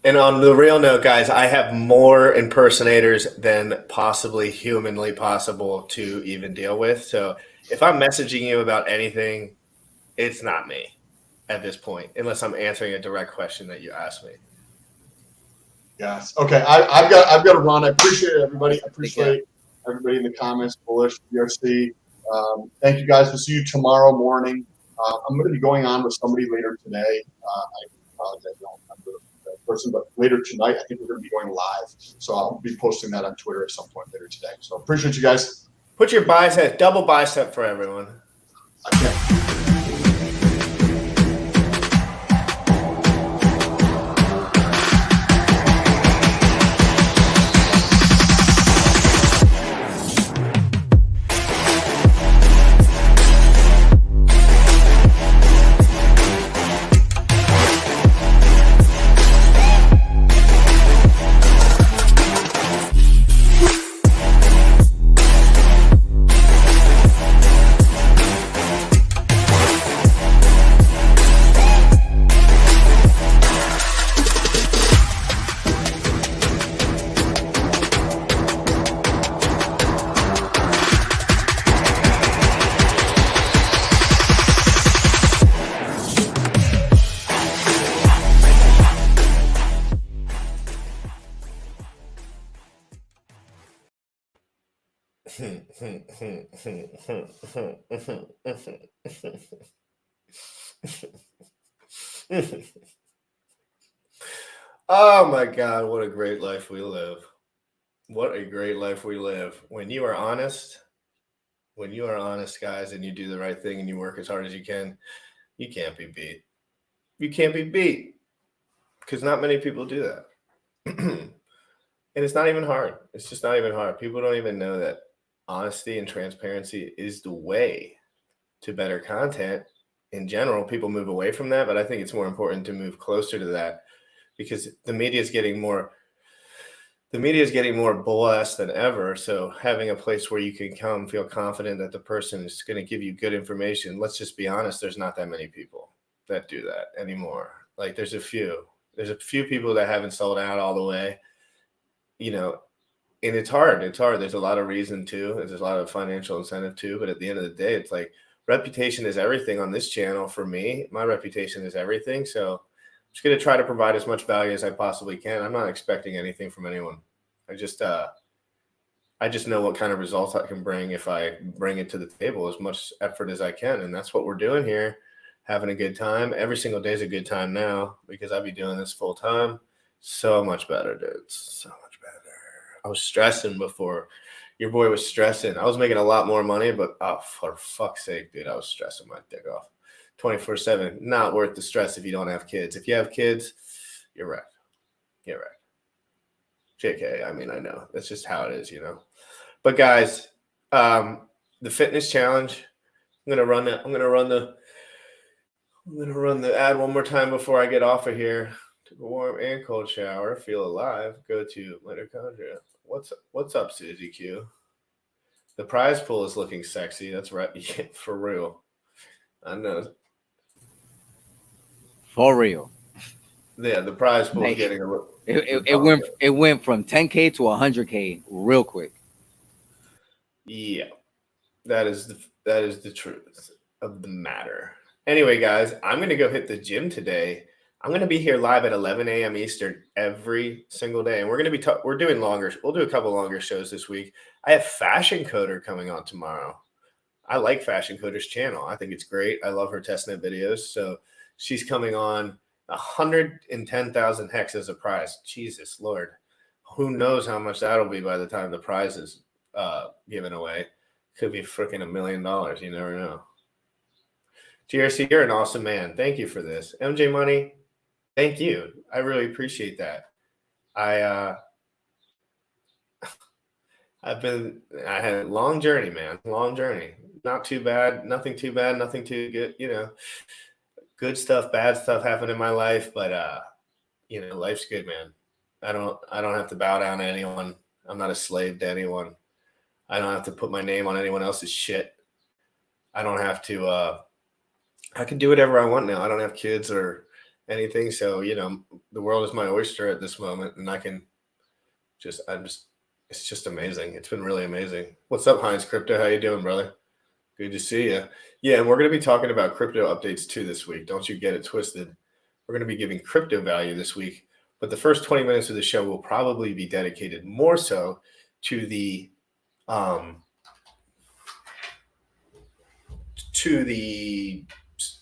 And on the real note, guys, I have more impersonators than possibly humanly possible to even deal with. So if I'm messaging you about anything, it's not me at this point, unless I'm answering a direct question that you asked me. Yes. Okay. I've got to run. I appreciate it, everybody. I appreciate everybody in the comments. Bullish BRC. Thank you, guys. We'll see you tomorrow morning. I'm going to be going on with somebody later today. I apologize. I don't remember the person, but later tonight, I think we're going to be going live. So I'll be posting that on Twitter at some point later today. So appreciate you guys. Put your bicep, double bicep for everyone. I can't. Oh my God, what a great life we live. What a great life we live. When you are honest, guys, and you do the right thing and you work as hard as you can't be beat. You can't be beat because not many people do that. And it's not even hard. It's just not even hard. People don't even know that honesty and transparency is the way to better content. In general, people move away from that, but I think it's more important to move closer to that because the media is getting more bull ass than ever. So having a place where you can come feel confident that the person is going to give you good information. Let's just be honest. There's not that many people that do that anymore. Like there's a few people that haven't sold out all the way, and it's hard. There's a lot of reason to, there's a lot of financial incentive too. But at the end of the day, it's like reputation is everything on this channel. For me, my reputation is everything. So I'm just going to try to provide as much value as I possibly can. I'm not expecting anything from anyone. I just know what kind of results I can bring if I bring it to the table, as much effort as I can. And that's what we're doing here, having a good time. Every single day is a good time now because I'll be doing this full time. So much better, dude. So much better. I was stressing before. Your boy was stressing. I was making a lot more money, but for fuck's sake, dude, I was stressing my dick off 24/7. Not worth the stress if you don't have kids. If you have kids, you're right. You're right. JK, I mean, I know. That's just how it is, But guys, the fitness challenge. I'm gonna run it. I'm gonna run the ad one more time before I get off of here. Took a warm and cold shower. Feel alive. Go to mitochondria. What's up, Suzy Q? The prize pool is looking sexy. That's right. Yeah, for real. I know. For real. Yeah, the prize pool is Like, getting a little. It went from 10K to 100K real quick. Yeah, that is the truth of the matter. Anyway, guys, I'm gonna go hit the gym today. I'm gonna be here live at 11 a.m. Eastern every single day, and we're gonna be we're doing longer. We'll do a couple longer shows this week. I have Fashion Coder coming on tomorrow. I like Fashion Coder's channel. I think it's great. I love her testnet videos. So she's coming on 110,000 hex as a prize. Jesus Lord, who knows how much that'll be by the time the prize is given away. Could be freaking $1 million. You never know. GRC, you're an awesome man. Thank you for this. MJ Money, thank you. I really appreciate that. I had a long journey, man. Long journey. Not too bad. Nothing too bad. Nothing too good. You know, good stuff, bad stuff happened in my life, but you know, life's good, man. I don't have to bow down to anyone. I'm not a slave to anyone. I don't have to put my name on anyone else's shit. I don't have to I can do whatever I want now. I don't have kids or anything. So, you know, the world is my oyster at this moment, and it's just amazing. It's been really amazing. What's up, Heinz Crypto? How you doing, brother? Good to see you. Yeah, and we're going to be talking about crypto updates too this week. Don't you get it twisted. We're going to be giving crypto value this week, but the first 20 minutes of the show will probably be dedicated more so to the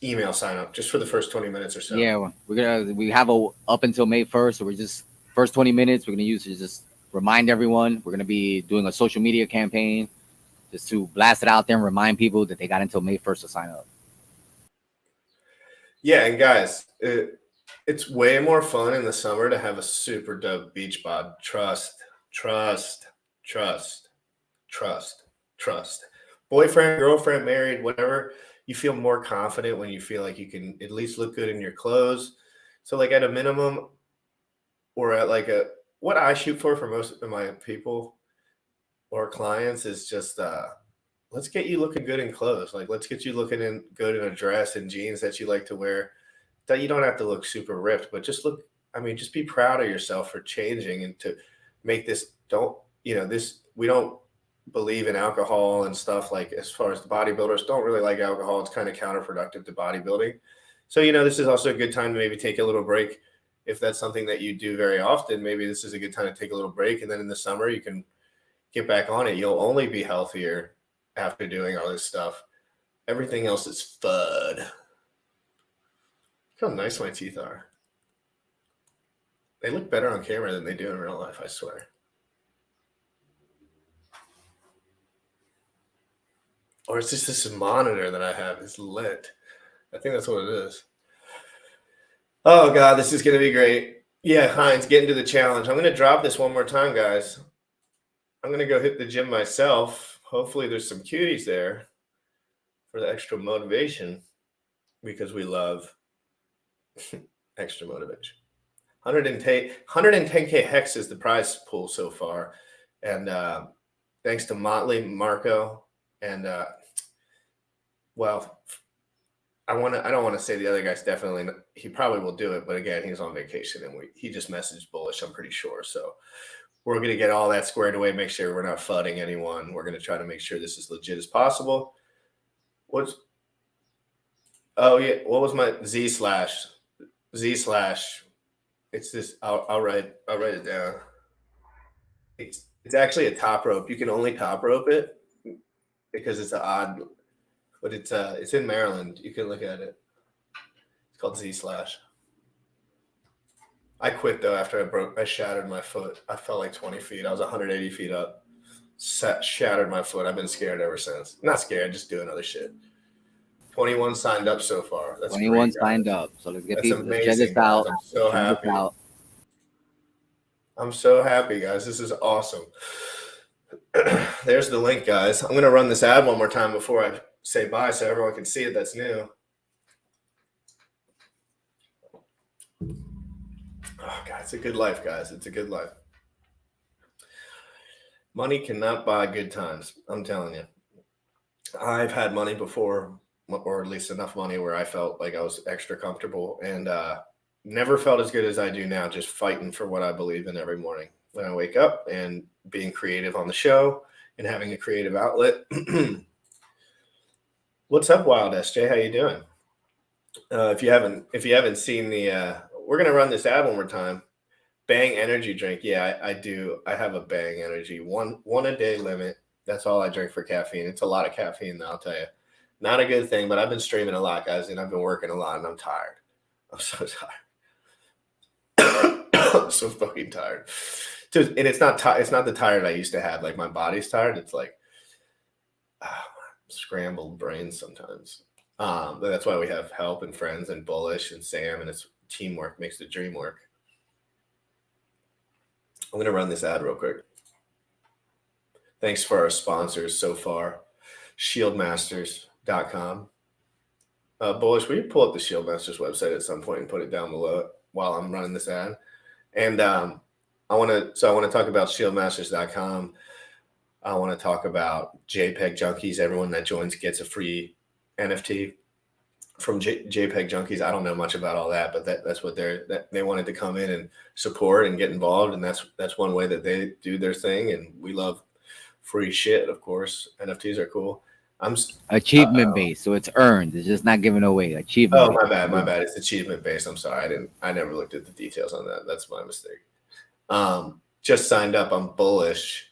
email sign up, just for the first 20 minutes or so. Yeah, we have up until May 1st, so we're just first 20 minutes we're gonna use to just remind everyone. We're gonna be doing a social media campaign just to blast it out there and remind people that they got until May 1st to sign up. Yeah, and guys, it's way more fun in the summer to have a super dope beach bod. Trust. Boyfriend, girlfriend, married, whatever. You feel more confident when you feel like you can at least look good in your clothes. So like at a minimum, or at like what I shoot for most of my people or clients is just let's get you looking good in clothes. Like let's get you looking good in a dress and jeans that you like to wear. That you don't have to look super ripped, but just just be proud of yourself for changing and to make this. We don't believe in alcohol and stuff. Like as far as the bodybuilders don't really like alcohol, it's kind of counterproductive to bodybuilding. So, this is also a good time to maybe take a little break. If that's something that you do very often, maybe this is a good time to take a little break. And then in the summer, you can get back on it. You'll only be healthier after doing all this stuff. Everything else is FUD. Look how nice my teeth are. They look better on camera than they do in real life, I swear. Or it's just this monitor that I have is lit. I think that's what it is. Oh, God, this is going to be great. Yeah, Heinz, get into the challenge. I'm going to drop this one more time, guys. I'm going to go hit the gym myself. Hopefully there's some cuties there for the extra motivation, because we love extra motivation. 110K hex is the prize pool so far. And thanks to Motley, Marco, and I don't want to say the other guy's definitely, he probably will do it, but again, he's on vacation and he just messaged bullish, I'm pretty sure. So we're going to get all that squared away, make sure we're not fudding anyone. We're going to try to make sure this is legit as possible. What was my Z slash? It's this, I'll write it down. It's actually a top rope. You can only top rope it because it's an odd, but it's in Maryland. You can look at it. It's called Z slash. I quit though after I shattered my foot. I fell like 20 feet. I was 180 feet up. Shattered my foot. I've been scared ever since. Not scared, just doing other shit. 21 signed up so far. That's 21 great, signed up. So let's get That's people. amazing, Let's check this out. I'm so happy. I'm so happy, guys. This is awesome. There's the link, guys. I'm going to run this ad one more time before I say bye so everyone can see it that's new. Oh, God, it's a good life, guys. It's a good life. Money cannot buy good times. I'm telling you. I've had money before, or at least enough money where I felt like I was extra comfortable, and never felt as good as I do now, just fighting for what I believe in every morning when I wake up and being creative on the show and having a creative outlet. What's up, Wild SJ? How you doing? If you haven't seen the, we're gonna run this ad one more time. Bang energy drink. Yeah, I do. I have a Bang energy, one a day limit. That's all I drink for caffeine. It's a lot of caffeine, though, I'll tell you. Not a good thing, but I've been streaming a lot, guys, and I've been working a lot, and I'm tired. I'm so tired. I'm so fucking tired. Dude, and it's not the tired I used to have. Like, my body's tired. It's like scrambled brains sometimes. But that's why we have help and friends and Bullish and Sam, and it's teamwork makes the dream work. I'm going to run this ad real quick. Thanks for our sponsors so far. Shieldmasters.com. Bullish, will you pull up the Shieldmasters website at some point and put it down below while I'm running this ad? And I want to talk about Shieldmasters.com. I want to talk about JPEG Junkies. Everyone that joins gets a free NFT from JPEG Junkies. I don't know much about all that, but that's what they wanted to come in and support and get involved, and that's one way that they do their thing. And we love free shit, of course. NFTs are cool. I'm achievement based, so it's earned. It's just not given away. Achievement. Oh, my bad. It's achievement based. I'm sorry. I never looked at the details on that. That's my mistake. Just signed up on Bullish.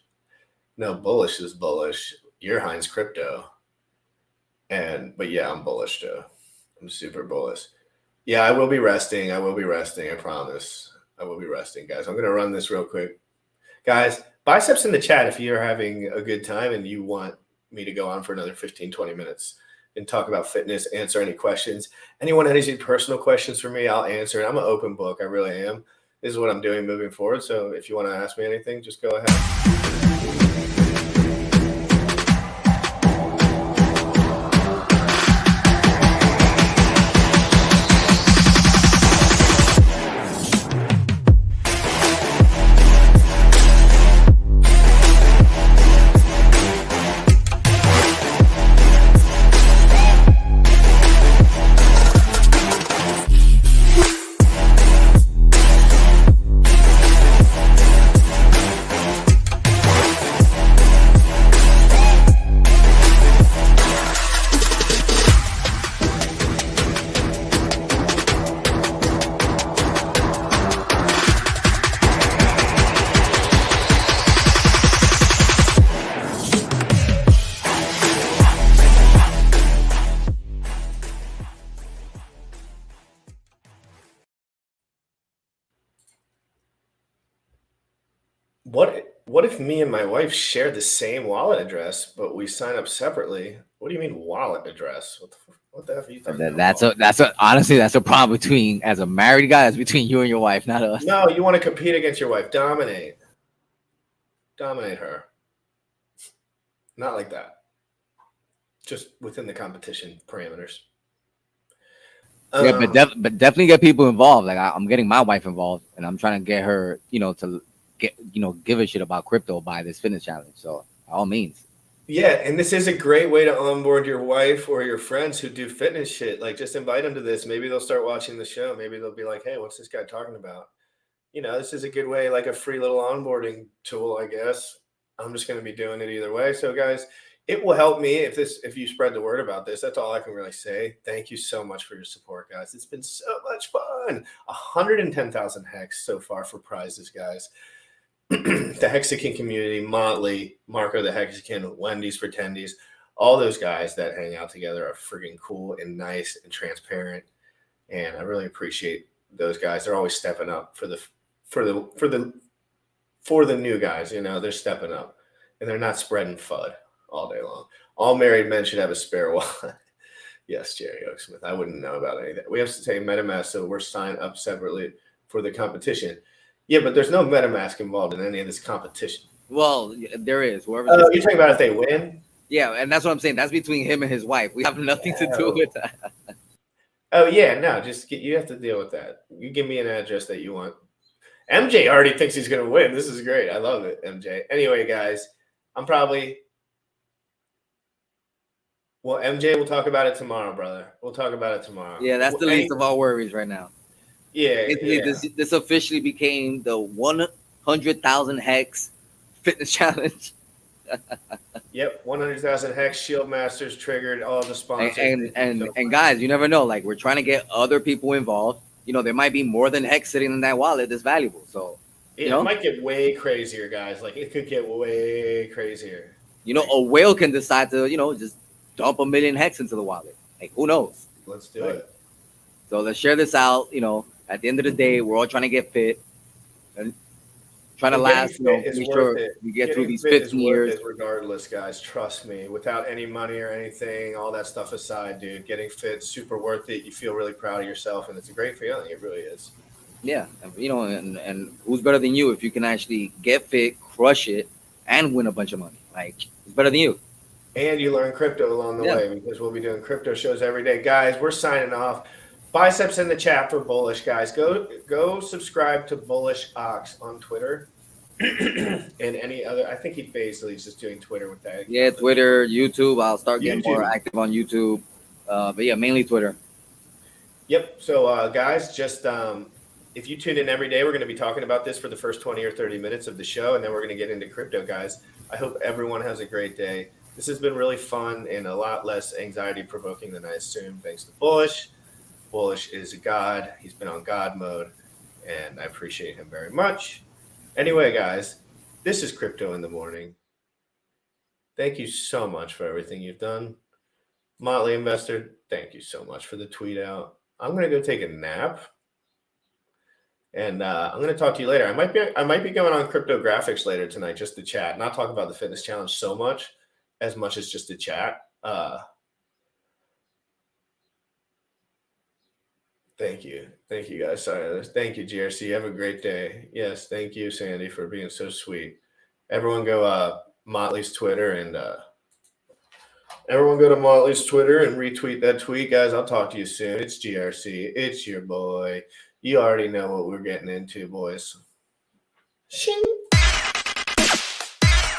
No, Bullish is Bullish. You're Heinz Crypto. But yeah, I'm bullish too. I'm super bullish. Yeah, I will be resting. I promise. I will be resting, guys. I'm going to run this real quick. Guys, biceps in the chat if you're having a good time and you want me to go on for another 15, 20 minutes and talk about fitness, answer any questions. Anyone that has any personal questions for me, I'll answer it. I'm an open book. I really am. This is what I'm doing moving forward. So if you want to ask me anything, just go ahead. What if me and my wife share the same wallet address, but we sign up separately? What do you mean wallet address? What the F are you talking about? Honestly, that's a problem between, as a married guy, it's between you and your wife, not us. No, you want to compete against your wife. Dominate her. Not like that. Just within the competition parameters. Yeah, but definitely get people involved. Like I'm getting my wife involved, and I'm trying to get her, to give a shit about crypto by this fitness challenge. So by all means. Yeah, and this is a great way to onboard your wife or your friends who do fitness shit. Like, just invite them to this. Maybe they'll start watching the show. Maybe they'll be like, hey, what's this guy talking about? This is a good way, like a free little onboarding tool, I guess. I'm just going to be doing it either way. So, guys, it will help me if you spread the word about this. That's all I can really say. Thank you so much for your support, guys. It's been so much fun. 110,000 hex so far for prizes, guys. The Hexakin community, Motley, Marco the Hexakin, Wendy's for Tendies, all those guys that hang out together are freaking cool and nice and transparent, and I really appreciate those guys. They're always stepping up for the new guys. They're stepping up, and they're not spreading FUD all day long. All married men should have a spare wallet. Yes, Jerry Oaksmith. I wouldn't know about any of that. We have to say MetaMask, so we're signed up separately for the competition. Yeah, but there's no MetaMask involved in any of this competition. Well, there is whoever. Oh, you're talking about if they win? Yeah, and that's what I'm saying. That's between him and his wife. We have nothing to do Oh. with that. Oh yeah, no, you have to deal with that. You give me an address that you want. MJ already thinks he's gonna win. This is great. I love it, MJ. Anyway, guys, MJ, we'll talk about it tomorrow, brother. We'll talk about it tomorrow. Yeah, that's the least of our worries right now. Yeah, Basically, yeah. this officially became the 100,000 hex fitness challenge. Yep, 100,000 hex shield masters triggered. All the sponsors. And guys, you never know. Like, we're trying to get other people involved. You know, there might be more than hex sitting in that wallet that's valuable. So, yeah, it might get way crazier, guys. Like, it could get way crazier. You know, a whale can decide to, just dump 1 million hex into the wallet. Like, who knows? Let's do it. So let's share this out. At the end of the day, we're all trying to get fit and trying to last. Make sure we get through these 15 years. Regardless, guys, trust me. Without any money or anything, all that stuff aside, dude, getting fit, super worth it. You feel really proud of yourself, and it's a great feeling. It really is. Yeah, and who's better than you if you can actually get fit, crush it, and win a bunch of money? Like, who's better than you? And you learn crypto along the way, because we'll be doing crypto shows every day. Guys, we're signing off. Biceps in the chat for Bullish, guys. Go subscribe to Bullish Ox on Twitter and any other. I think he basically is just doing Twitter with that. Yeah, Twitter, YouTube. I'll start getting more active on YouTube. But yeah, mainly Twitter. Yep. So guys, just if you tune in every day, we're going to be talking about this for the first 20 or 30 minutes of the show, and then we're going to get into crypto, guys. I hope everyone has a great day. This has been really fun and a lot less anxiety provoking than I assumed, thanks to Bullish. Bullish is a god. He's been on God mode, and I appreciate him very much. Anyway, guys, this is Crypto in the Morning. Thank you so much for everything you've done. Motley Investor, thank you so much for the tweet out. I'm going to go take a nap, and I'm going to talk to you later. I might be going on Crypto Graphics later tonight just to chat, not talk about the fitness challenge so much as just to chat. Thank you guys. Sorry, thank you, GRC. Have a great day. Yes, thank you, Sandy, for being so sweet. Everyone go Motley's Twitter and everyone go to Motley's Twitter and retweet that tweet, guys. I'll talk to you soon. It's GRC. It's your boy. You already know what we're getting into, boys. Shing.